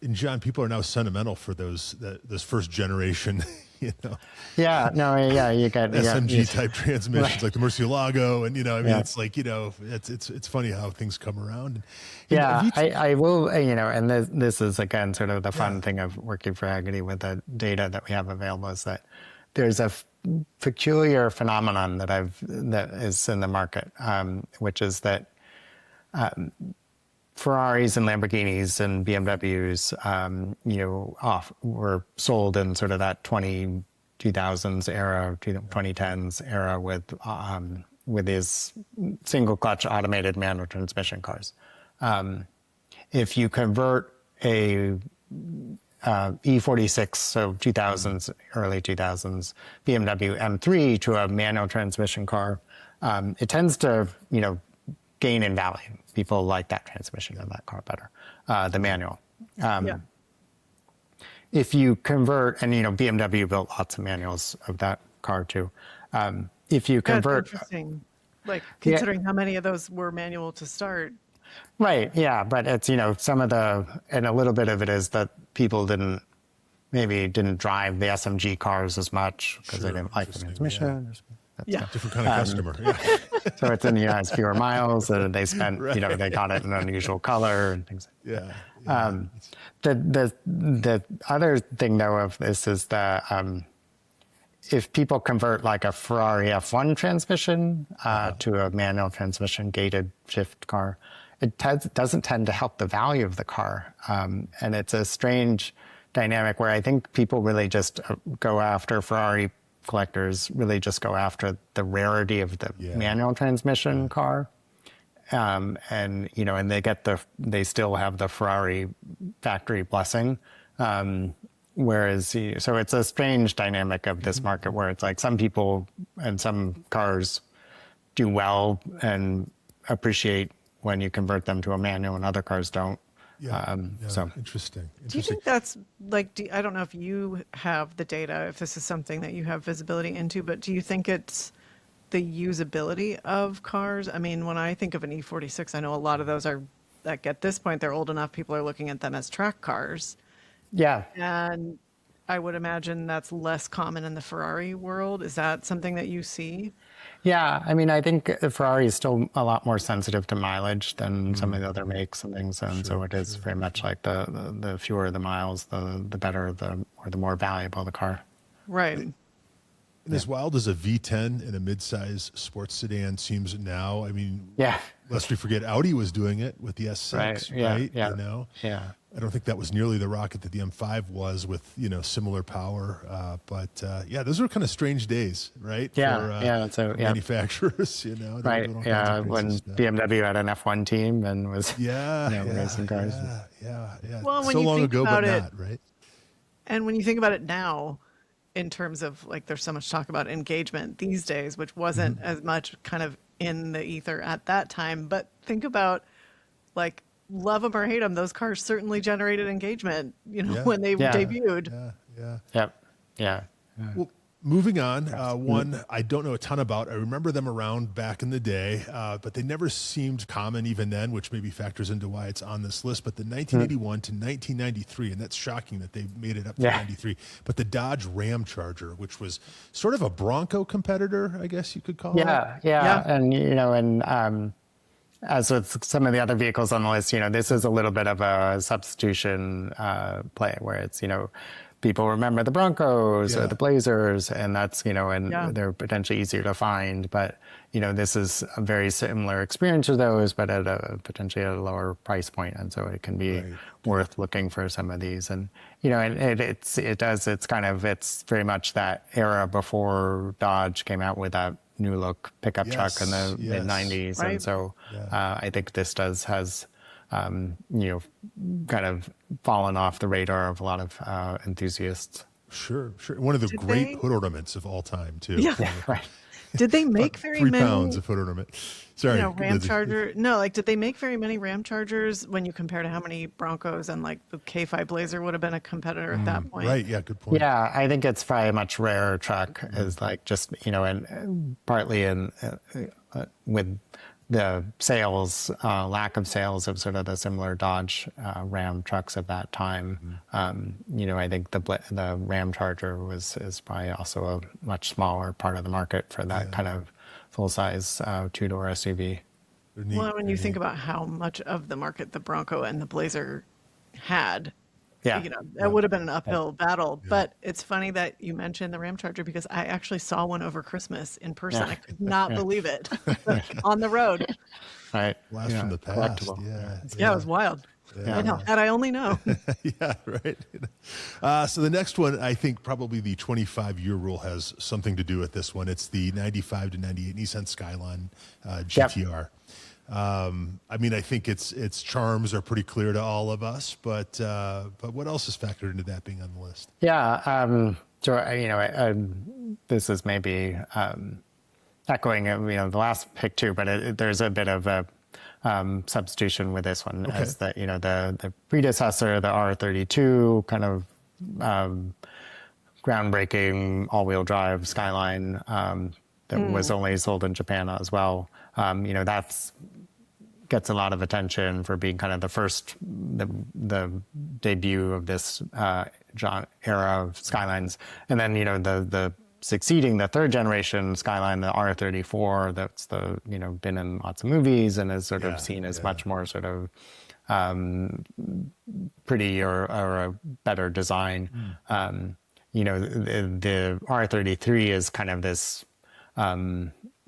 And John, people are now sentimental for those first generation, you got SMG type transmissions like the Murcielago, and it's like it's funny how things come around. I will, and this is again sort of the fun thing of working for Hagerty with the data that we have available is that there's a peculiar phenomenon that is in the market, which is that Ferraris and Lamborghinis and BMWs, were sold in sort of that 2000s era, 2010s era with these single clutch automated manual transmission cars. If you convert a E46, so 2000s, early 2000s BMW M3 to a manual transmission car, it tends to, gain in value. People like that transmission in that car better, the manual. If you convert, and BMW built lots of manuals of that car too. If you convert, that's interesting. Like considering how many of those were manual to start. Right. Yeah, but it's some of and a little bit of it is that people didn't drive the SMG cars as much because they didn't like the transmission. Different kind of customer. So it's in the US fewer miles, and they spent, they got it in an unusual color and things. The other thing though of this is that if people convert like a Ferrari F1 transmission to a manual transmission gated shift car, it doesn't tend to help the value of the car. And it's a strange dynamic where I think people really just go after Ferrari collectors really just go after the rarity of the manual transmission car. And they still have the Ferrari factory blessing. Whereas, so it's a strange dynamic of this market where it's like some people and some cars do well and appreciate when you convert them to a manual and other cars don't. So interesting. Do you think that's like, I don't know if you have the data, if this is something that you have visibility into, but do you think it's the usability of cars? I mean, when I think of an E46, I know a lot of those are, like at this point, they're old enough, people are looking at them as track cars. Yeah. And I would imagine that's less common in the Ferrari world. Is that something that you see? Yeah, I mean, I think Ferrari is still a lot more sensitive to mileage than some of the other makes and things, and so it is very much like the fewer the miles, the better or the more valuable the car. Right. And as wild as a V10 in a midsize sports sedan seems now, I mean, lest we forget, Audi was doing it with the S6, right? Yeah. I don't think that was nearly the rocket that the M5 was with, similar power. But those are kind of strange days, right? For manufacturers, Right. When BMW had an F1 team and was racing cars. Well, when so you long think ago, about but it, not, right? And when you think about it now, in terms of like, there's so much talk about engagement these days, which wasn't as much kind of in the ether at that time. But think about, like, love them or hate them, those cars certainly generated engagement, when they debuted. Yep. Yeah. Well, moving on, one I don't know a ton about. I remember them around back in the day, but they never seemed common even then, which maybe factors into why it's on this list. But the 1981 to 1993, and that's shocking that they made it up to 93, but the Dodge Ram Charger, which was sort of a Bronco competitor, I guess you could call it. Yeah. And, as with some of the other vehicles on the list, this is a little bit of a substitution play where it's, people remember the Broncos or the Blazers, and that's, and they're potentially easier to find. But, this is a very similar experience to those, but at potentially at a lower price point. And so it can be worth looking for some of these. And, and it's very much that era before Dodge came out with that new look pickup truck in the mid 90s. Right. And so I think this has kind of fallen off the radar of a lot of enthusiasts. Sure. One of the great hood ornaments of all time, too. Yeah, right. Did they make very many 3 pounds of hood ornament? Sorry, Ram Charger. No, like, did they make very many Ram Chargers when you compare to how many Broncos, and like the K5 Blazer would have been a competitor at that point? Right. Yeah. Good point. Yeah, I think it's probably a much rarer truck. Is like just and partly with the sales, lack of sales of sort of the similar Dodge Ram trucks of that time. I think the Ram Charger is probably also a much smaller part of the market for that kind of full-size two-door SUV. Well, when you think about how much of the market the Bronco and the Blazer had, that would have been an uphill battle. But it's funny that you mentioned the Ram Charger, because I actually saw one over Christmas in person. I could not believe it on the road. Right. Blast from the past. Yeah, it was wild. I know. That I only know. Yeah, right. So the next one, I think probably the 25-year rule has something to do with this one. It's the 95 to 98 Nissan Skyline GTR. I mean, I think its charms are pretty clear to all of us, but what else is factored into that being on the list? Yeah, so this is maybe echoing the last pick too, but there's a bit of a substitution with this one, as that the predecessor, the R32, kind of groundbreaking all-wheel drive Skyline that was only sold in Japan as well. That's gets a lot of attention for being kind of the debut of this era of Skylines. And then, the succeeding, the third generation Skyline, the R34, that's been in lots of movies and is sort of seen as much more sort of pretty or a better design. The R33 is kind of this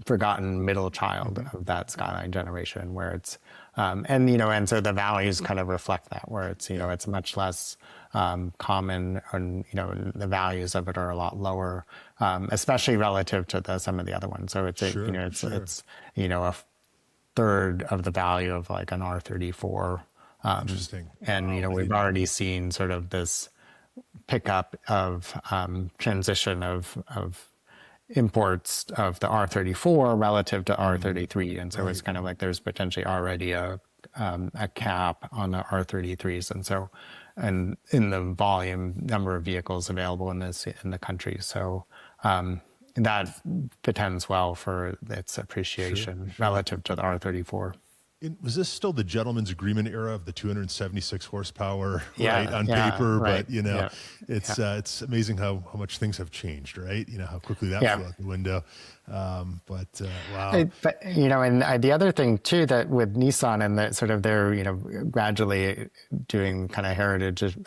forgotten middle child of that Skyline generation, where it's and so the values kind of reflect that, where it's it's much less common, and the values of it are a lot lower, especially relative to some of the other ones. So it's it's a third of the value of like an R34. Interesting. And we've already seen sort of this pickup of transition of imports of the R34 relative to R33, and so it's kind of like there's potentially already a cap on the R33s, and in the volume number of vehicles available in the country. So that portends well for its appreciation relative to the R34. Was this still the gentleman's agreement era of the 276 horsepower, on paper? Right. But it's amazing how much things have changed, right? How quickly that flew out the window. Wow. But and the other thing too, that with Nissan and that sort of they're gradually doing kind of heritage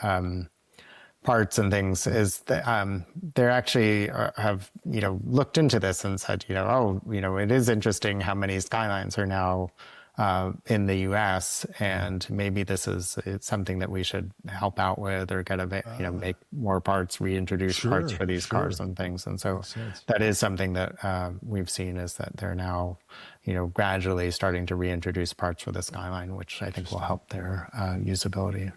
parts and things, is that they're actually have looked into this and said it is interesting how many Skylines are now in the U.S. and maybe it's something that we should help out with, or get make more parts, reintroduce parts for these cars and things. And so that is something that we've seen, is that they're now gradually starting to reintroduce parts for the Skyline, which I think will help their usability.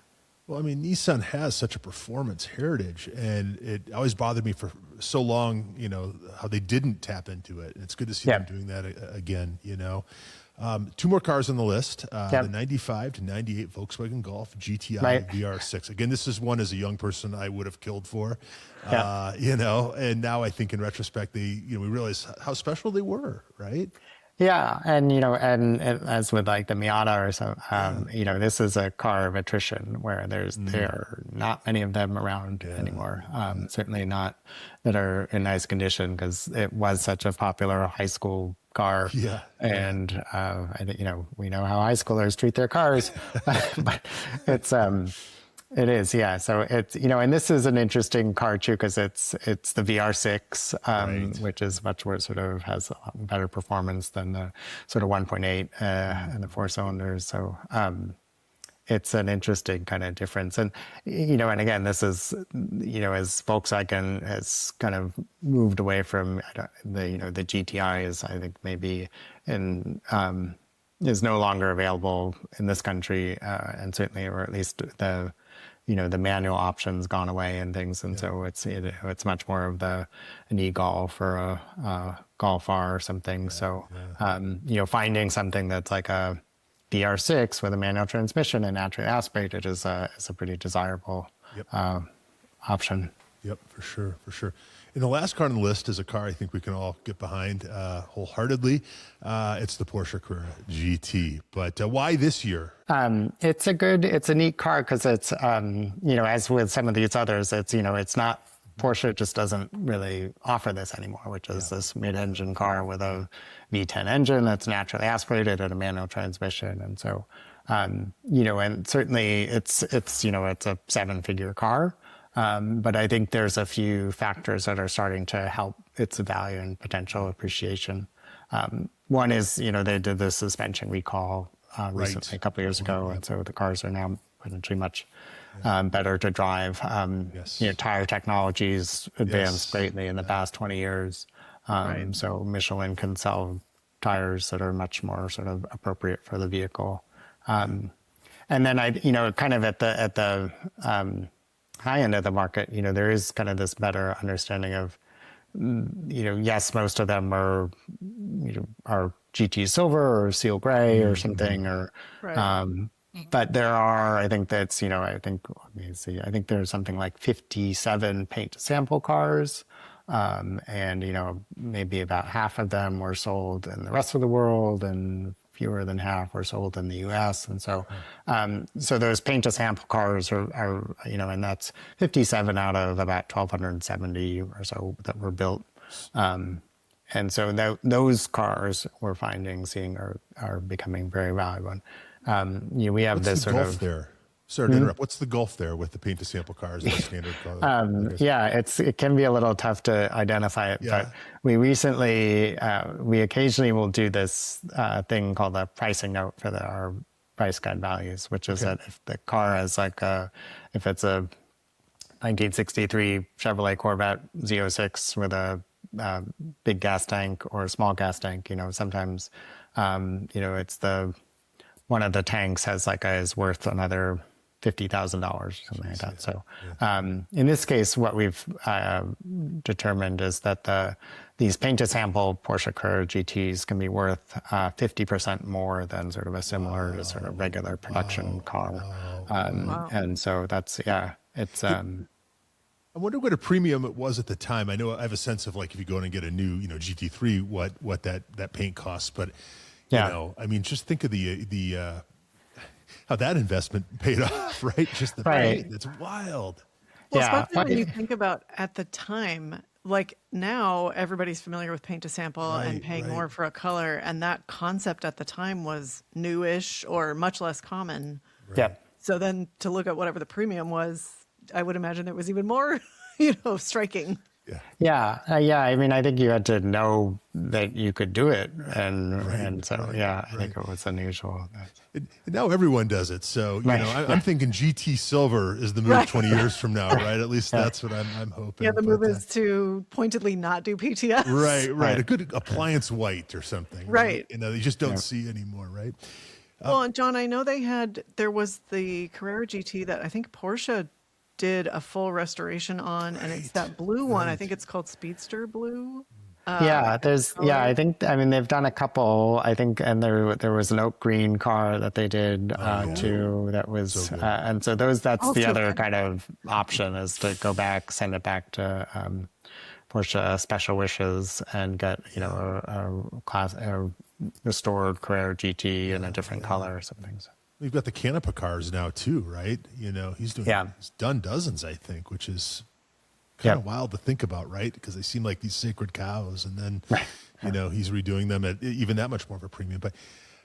Well, I mean, Nissan has such a performance heritage, and it always bothered me for so long, how they didn't tap into it. It's good to see them doing that again, Two more cars on the list, the 95 to 98 Volkswagen Golf GTI VR6. Again, this is one as a young person I would have killed for, and now I think in retrospect, we realize how special they were, right? Yeah, and as with like the Miata or so, this is a car of attrition where there are not many of them around anymore. Certainly not that are in nice condition, because it was such a popular high school car. Yeah, and I think we know how high schoolers treat their cars, but it's it is, yeah. So it's, and this is an interesting car too, because it's the VR6, which is much more sort of has a lot better performance than the sort of 1.8 and the 4 cylinders. So it's an interesting kind of difference. And, and again, this is, as Volkswagen has kind of moved away from the GTI is, I think, maybe is no longer available in this country, and certainly, or at least the manual options gone away and things, and so it's much more of an e-Golf or a Golf R or something. So finding something that's like a VR6 with a manual transmission and naturally aspirated is a pretty desirable option. Yep, for sure. And the last car on the list is a car I think we can all get behind wholeheartedly. It's the Porsche Carrera GT. But why this year? It's a neat car because it's, as with some of these others, it's not, Porsche just doesn't really offer this anymore, which is this mid-engine car with a V10 engine that's naturally aspirated and a manual transmission. And so, and certainly it's a 7-figure car. But I think there's a few factors that are starting to help its value and potential appreciation. One is, they did the suspension recall recently, a couple of years ago, and so the cars are now potentially much better to drive. Tire technology's advanced greatly in the past 20 years. So Michelin can sell tires that are much more sort of appropriate for the vehicle. And then kind of at the high end of the market, there is kind of this better understanding of, yes, most of them are GT silver or seal gray or something, or, but there are, I think that's, let me see, I think there's something like 57 paint to sample cars. And, maybe about half of them were sold in the rest of the world, and fewer than half were sold in the US. And so, so those paint to sample cars are, and that's 57 out of about 1,270 or so that were built. And so those cars we're seeing are becoming very valuable. We have this sort of there. Sorry to interrupt. What's the gulf there with the paint to sample cars and the standard car? It can be a little tough to identify it, but we recently, we occasionally will do this thing called a pricing note for our price guide values, which is that if the car has if it's a 1963 Chevrolet Corvette Z06 with a big gas tank or a small gas tank, sometimes, it's one of the tanks is worth another $50,000 or something like that. So in this case, what we've determined is that these paint to sample Porsche Carrera GTs can be worth 50% more than sort of a similar sort of regular production car. And so that's, it's... I wonder what a premium it was at the time. I know I have a sense of if you go in and get a new, GT3, what that paint costs, but just think of the how that investment paid off, right? Just the paint. It's wild. Well, especially when you think about at the time, now everybody's familiar with paint to sample and paying more for a color. And that concept at the time was newish or much less common. So then to look at whatever the premium was, I would imagine it was even more, striking. I mean, I think you had to know that you could do it, and so I think it was unusual. And now everyone does it, so I'm thinking GT Silver is the move 20 years from now, right? At least that's what I'm hoping. Yeah, the move is to pointedly not do PTS. Right. A good appliance white or something. Right. You just don't see anymore, right? Well, and John, I know there was the Carrera GT that I think Porsche did a full restoration on, and it's that blue one. I think it's called Speedster Blue. I think, I mean, they've done a couple, I think, and there was an oak green car that they did too, that was, and so that's the other kind of option, is to go back, send it back to Porsche Special Wishes and get, a restored Carrera GT in a different color or something. So. We've got the Canepa cars now too, right? He's done dozens, I think, which is kind of wild to think about, right? Because they seem like these sacred cows, and then, he's redoing them at even that much more of a premium. But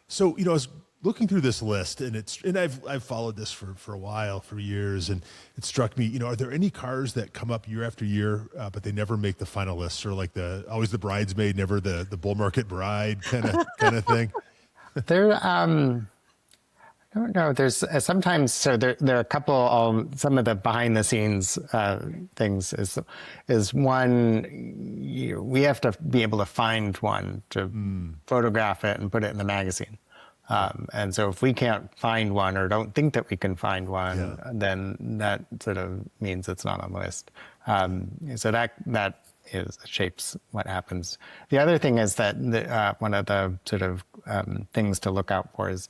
so, I was looking through this list, and I've followed this for a while, for years, and it struck me, are there any cars that come up year after year, but they never make the final list, sort of like always the bridesmaid, never the bull market bride kind of thing? I don't know. There's sometimes, so there are a couple, some of the behind the scenes things is one, we have to be able to find one to photograph it and put it in the magazine. And so if we can't find one or don't think that we can find one, then that sort of means it's not on the list. So that shapes what happens. The other thing is that one of the sort of things to look out for is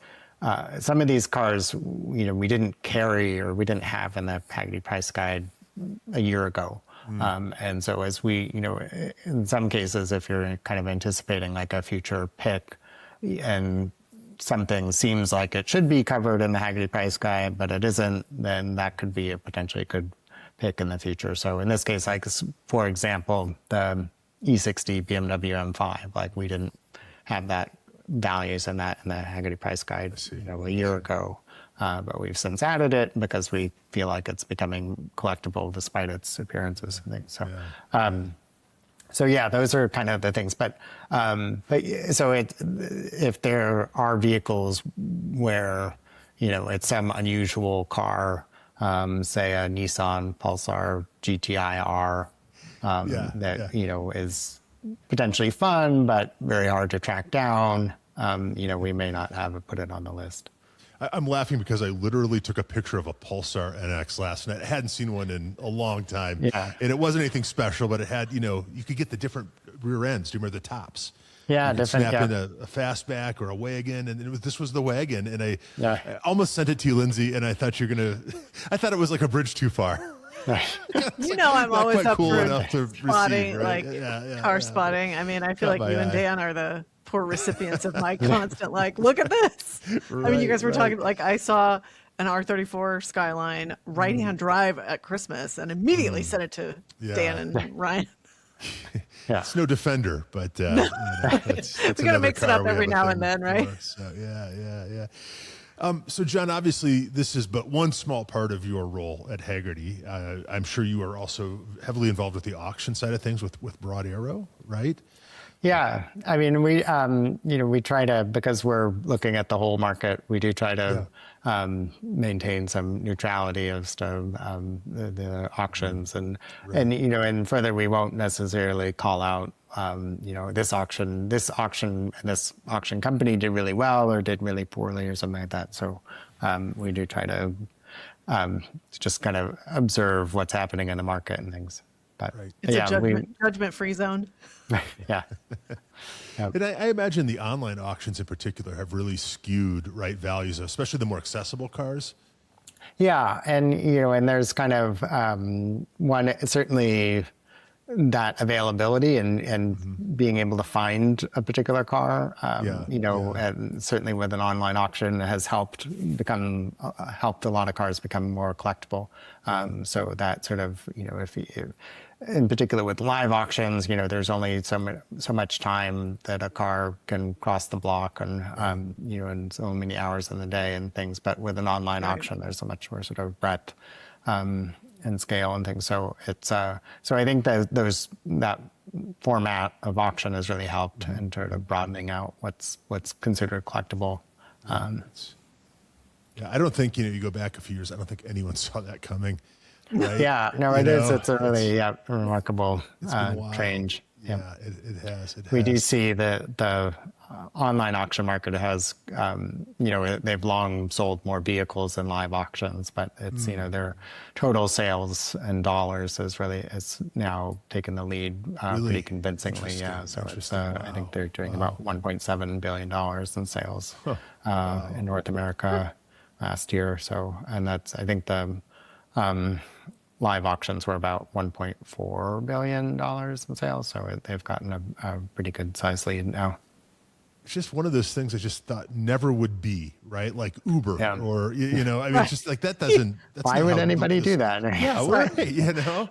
some of these cars, we didn't carry or we didn't have in the Hagerty price guide a year ago. And so as we, in some cases, if you're kind of anticipating like a future pick and something seems like it should be covered in the Hagerty price guide, but it isn't, then that could be a potentially good pick in the future. So in this case, like, for example, the E60 BMW M5, like we didn't have that values in the Hagerty price guide a year ago, but we've since added it because we feel like it's becoming collectible despite its appearances and things. So those are kind of the things. But if there are vehicles where it's some unusual car, say a Nissan Pulsar GTI R, is potentially fun, but very hard to track down, we may not put it on the list. I'm laughing because I literally took a picture of a Pulsar NX last night. I hadn't seen one in a long time. And it wasn't anything special, but it had, you could get the different rear ends. Do you remember the tops? Yeah, you different. Snap in a fastback or a wagon, and this was the wagon. And I almost sent it to you, Lindsay, and I thought I thought it was like a bridge too far. I'm always up cool for spotting, receive, right? car spotting. I mean, I feel like you and Dan are the poor recipients of my constant, look at this. I mean, you guys were talking, I saw an R34 Skyline right-hand drive at Christmas and immediately sent it to Dan and Ryan. It's no Defender, but that's we got to mix it up every now and then, right? So, so John, obviously this is but one small part of your role at Hagerty. I'm sure you are also heavily involved with the auction side of things with Broad Arrow, right? Yeah, I mean, we try to, because we're looking at the whole market, we do try to maintain some neutrality as to the auctions, and further, we won't necessarily call out, this auction company did really well or did really poorly or something like that. So we do try to just kind of observe what's happening in the market and things. But it's a judgment-free zone. And I imagine the online auctions in particular have really skewed values, especially the more accessible cars. Yeah, and there's kind of one, certainly that availability and being able to find a particular car, and certainly with an online auction has helped a lot of cars become more collectible. So that sort of, if in particular with live auctions, there's only so much time that a car can cross the block and, and so many hours in the day and things. But with an online auction, there's so much more sort of breadth and scale and things. So it's so I think that format of auction has really helped in sort of broadening out what's considered collectible. I don't think you go back a few years. I don't think anyone saw that coming. Right? Yeah, no, it is. It's a really remarkable change. Yeah, it has. We do see the online auction market has, they've long sold more vehicles than live auctions, but it's, their total sales in dollars is now taken the lead pretty convincingly. Yeah. So it's, I think they're doing about $1.7 billion in sales in North America last year. So, and that's, I think the live auctions were about $1.4 billion in sales. So they've gotten a pretty good size lead now. It's just one of those things I just thought never would be, right? Like Uber or, it's just like that doesn't. That's Why would anybody do that? Yeah, right. Well,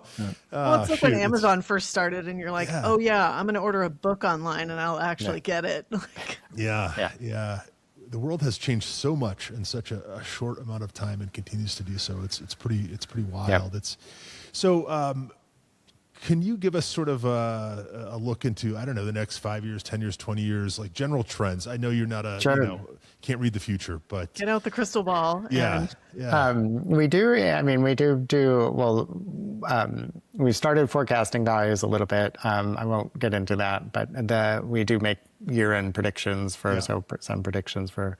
it's like when Amazon first started and you're like, oh, yeah, I'm going to order a book online and I'll actually get it. Yeah. The world has changed so much in such a short amount of time and continues to do so. It's pretty wild. Yep. Can you give us sort of a look into, I don't know, the next 5 years, 10 years, 20 years, like general trends? I know you're not can't read the future, but get out the crystal ball. We do. I mean, we do. Well, we started forecasting values a little bit. I won't get into that, but we do make year-end predictions for some predictions for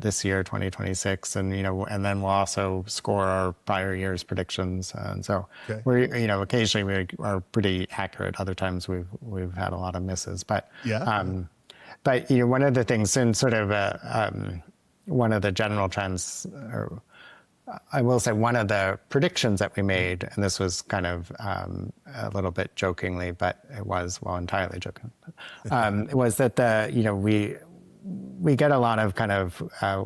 this year, 2026, and and then we'll also score our prior year's predictions. And so we occasionally we are pretty accurate. Other times we've had a lot of misses, but one of the things in sort of one of the general trends, or I will say one of the predictions that we made, and this was kind of a little bit jokingly, but it was, well, entirely joking, was that we get a lot of kind of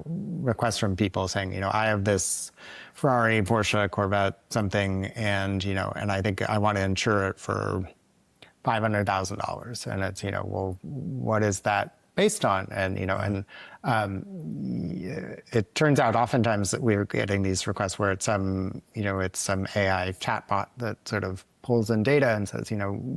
requests from people saying, I have this Ferrari, Porsche, Corvette, something, and I think I want to insure it for $500,000, and it's well, what is that based on? And it turns out oftentimes that we're getting these requests where it's some AI chatbot that sort of pulls in data and says,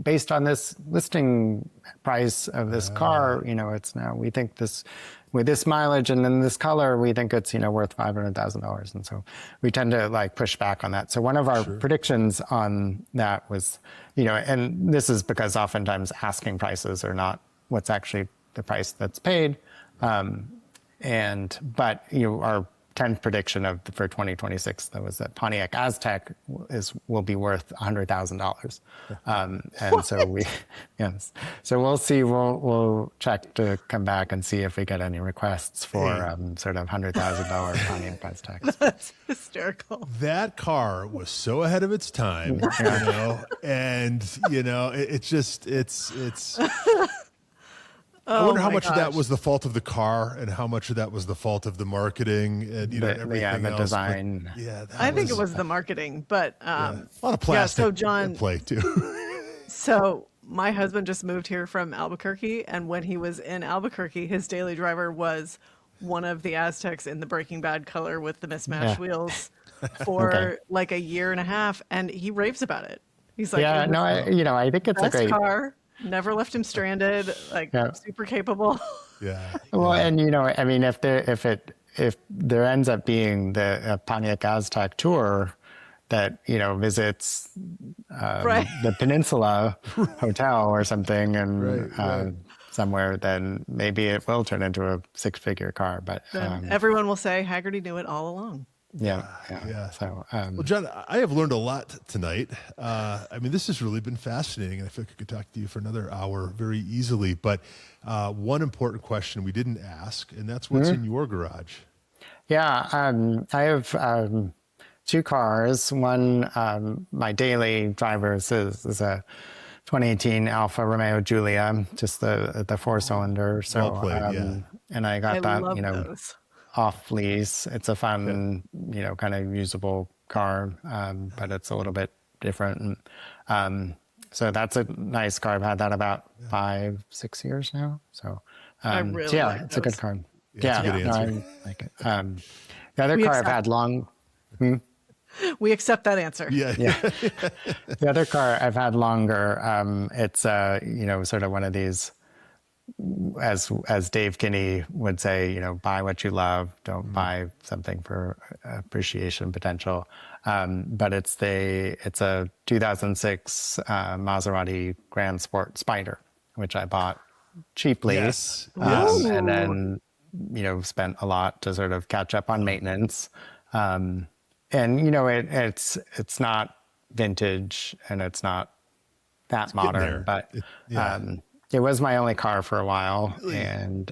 based on this listing price of this car, it's now, we think this, with this mileage and in this color, we think it's, worth $500,000. And so we tend to push back on that. So one of our predictions on that was, and this is because oftentimes asking prices are not what's actually the price that's paid. But our 10th prediction for 2026 that was that Pontiac Aztek will be worth $100,000. And so so we'll see. We'll check to come back and see if we get any requests for sort of $100,000 Pontiac Aztek. That's hysterical. That car was so ahead of its time, and it's. I wonder how much of that was the fault of the car and how much of that was the fault of the marketing and everything the else. Design. But, I think it was the marketing, but a lot of plastic. So John, at play too. So my husband just moved here from Albuquerque, and when he was in Albuquerque, his daily driver was one of the Aztecs in the Breaking Bad color with the mismatched wheels for like a year and a half, and he raves about it. He's like, I think it's a great car. Never left him stranded. Super capable. Well, and I mean, if there ends up being the Pontiac Aztek tour that visits the Peninsula Hotel or something, and somewhere, then maybe it will turn into a six-figure car. But everyone will say Hagerty knew it all along. Yeah. So, well, John, I have learned a lot tonight. I mean, this has really been fascinating, and I feel like I could talk to you for another hour very easily. But one important question we didn't ask, and that's what's in your garage. Yeah, I have two cars. One, my daily driver is a 2018 Alfa Romeo Giulia, just the four-cylinder. So, well played, and I got that, those. Off lease. It's a fun, kind of usable car, but it's a little bit different. And, so that's a nice car. I've had that about 5-6 years now. So, I really like it's a good car. Yeah, it's a good answer. I like it. The other car I've had long. We accept that answer. Yeah. The other car I've had longer. It's sort of one of these, as Dave Kinney would say, buy what you love, don't buy something for appreciation potential. But it's a 2006 Maserati Grand Sport Spider, which I bought cheaply. Yes. Yes. And then, spent a lot to sort of catch up on maintenance. And, it's not vintage and it's not that modern, but it was my only car for a while. Really? And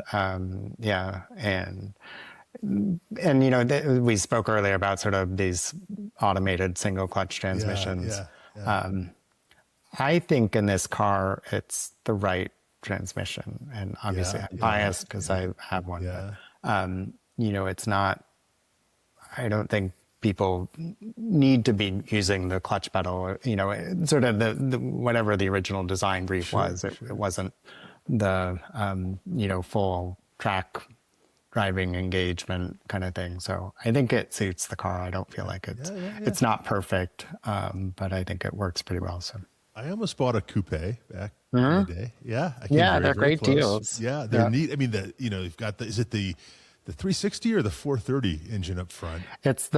we spoke earlier about sort of these automated single clutch transmissions. I think in this car, it's the right transmission. And obviously I'm biased because I have one. Yeah. But, it's not, I don't think people need to be using the clutch pedal, sort of the whatever the original design brief was. It wasn't the, full track driving engagement kind of thing. So I think it suits the car. I don't feel like it's not perfect, but I think it works pretty well. So I almost bought a coupe back in the day. Yeah. I came they're very great close. deals. Yeah, they're neat. I mean, you've got is it the 360 or the 430 engine up front? It's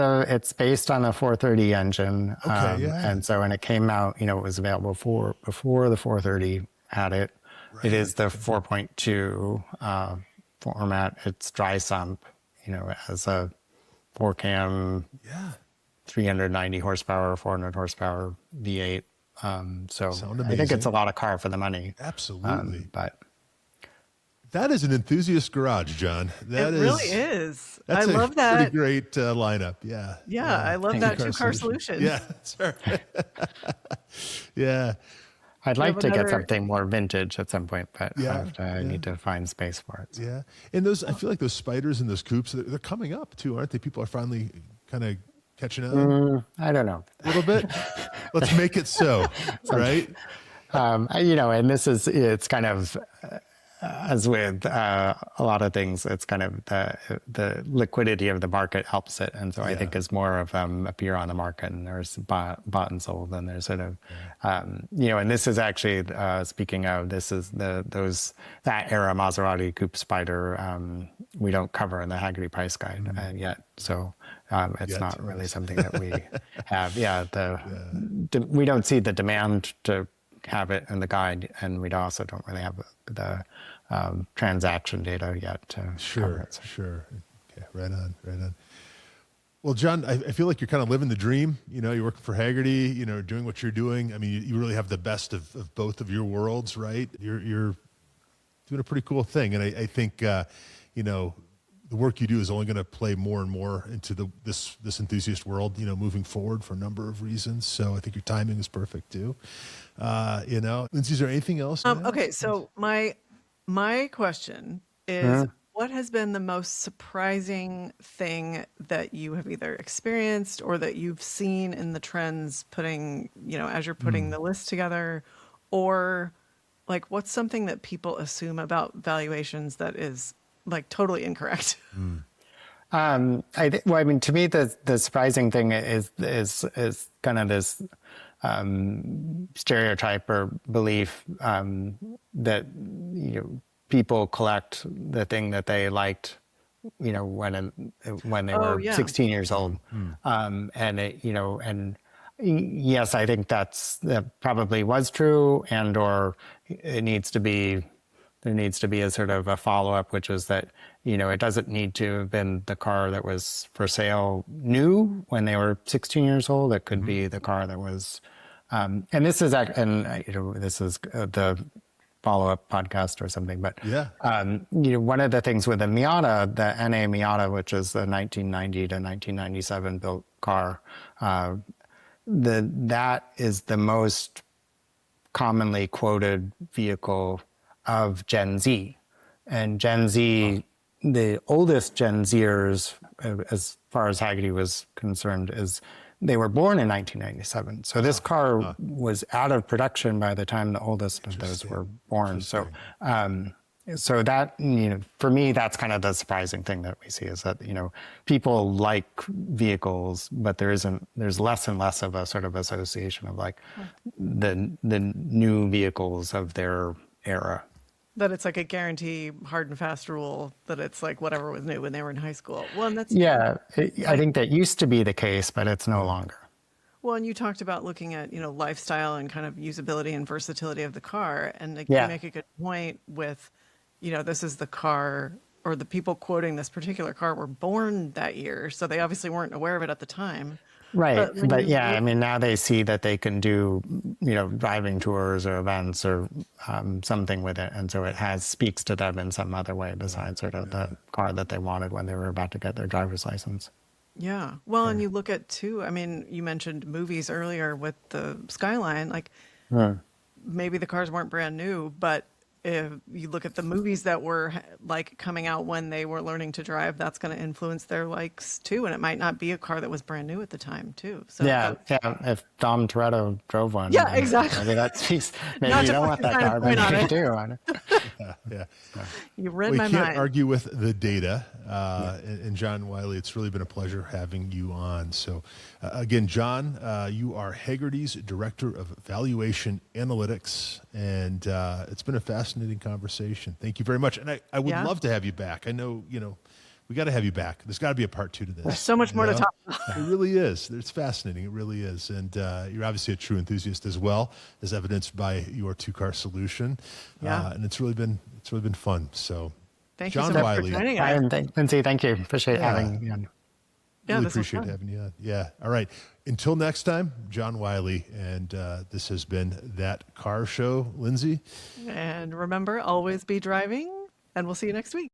based on the 430 engine. Okay, And so when it came out, it was available before the 430 had it. Right. It is the 4.2 format. It's dry sump, it has a 4-cam, 390 horsepower, 400 horsepower V8. So I think it's a lot of car for the money. Absolutely. But that is an enthusiast garage, John. It really is. That's I love that. Pretty great lineup. Yeah. Yeah, I love that two-car solution. Yeah, that's right. Yeah. I'd like to get something more vintage at some point, but I need to find space for it. So. Yeah. And I feel like those spiders and those coupes, they're coming up too, aren't they? People are finally kind of catching up. I don't know. A little bit. Let's make it so, right? And it's kind of, as with a lot of things, it's kind of the liquidity of the market helps it. And so I think as more of them appear on the market and there's bought and sold, then there's sort of, and this is actually, speaking of, this is that era Maserati Coupe Spider, we don't cover in the Hagerty price guide yet. So it's not really something that we have. We don't see the demand to have it in the guide, and we also don't really have the transaction data yet to cover it. So. Sure. Okay, right on. Well, John, I feel like you're kind of living the dream. You're working for Hagerty, doing what you're doing. I mean, you really have the best of both of your worlds, right? You're doing a pretty cool thing. And I think, the work you do is only going to play more and more into this enthusiast world, moving forward for a number of reasons. So I think your timing is perfect too. Lindsay, is there anything else? Okay. So my question is, what has been the most surprising thing that you have either experienced or that you've seen in the trends as you're putting the list together, or like what's something that people assume about valuations that is like totally incorrect? To me, the surprising thing is kind of this stereotype or belief that people collect the thing that they liked, when they were 16 years old, and yes, I think that probably was true, or it needs to be. There needs to be a sort of a follow-up, which is that, it doesn't need to have been the car that was for sale new when they were 16 years old. It could be the car that was, and this is the follow-up podcast or something. But one of the things with the Miata, the NA Miata, which is the 1990 to 1997 built car, that is the most commonly quoted vehicle of Gen Z. And Gen Z, the oldest Gen Zers, as far as Hagerty was concerned, they were born in 1997. So this car was out of production by the time the oldest of those were born. So so that, for me, that's kind of the surprising thing that we see, is that, people like vehicles, but there's less and less of a sort of association of like the new vehicles of their era. That it's like a guarantee, hard and fast rule that it's like whatever was new when they were in high school. Well, and that's I think that used to be the case, but it's no longer. Well, and you talked about looking at, lifestyle and kind of usability and versatility of the car. And like, you Yeah. make a good point with, this is the car, or the people quoting this particular car were born that year. So they obviously weren't aware of it at the time. Right. But when But you yeah, I look, mean, now they see that they can do, driving tours or events or something with it. And so it speaks to them in some other way besides sort of the car that they wanted when they were about to get their driver's license. yeah. Well, and you look at too, I mean, you mentioned movies earlier with the Skyline, like maybe the cars weren't brand new, but if you look at the movies that were like coming out when they were learning to drive, that's going to influence their likes too. And it might not be a car that was brand new at the time too. So Yeah. If Dom Toretto drove one, yeah, then exactly. maybe that speaks. Maybe Not you to don't put want your that fine car, point but on you it. do. Yeah. You read We my can't mind. argue with the data. And John Wiley, it's really been a pleasure having you on. So, again, John, you are Hagerty's Director of Valuation Analytics, and it's been a fascinating conversation. Thank you very much. And I would Yeah. love to have you back. I know, we got to have you back. There's got to be a part 2 to this. There's so much more to talk about. It really is. It's fascinating. It really is. And you're obviously a true enthusiast as well, as evidenced by your 2-car solution. Yeah. And it's really been fun. So, Thank John you so much Wiley. for joining us. Lindsay, thank you. Appreciate having me on. Yeah, Really this was appreciate fun. having you on. Yeah. All right. Until next time, John Wiley. And this has been That Car Show. Lindsay? And remember, always be driving, and we'll see you next week.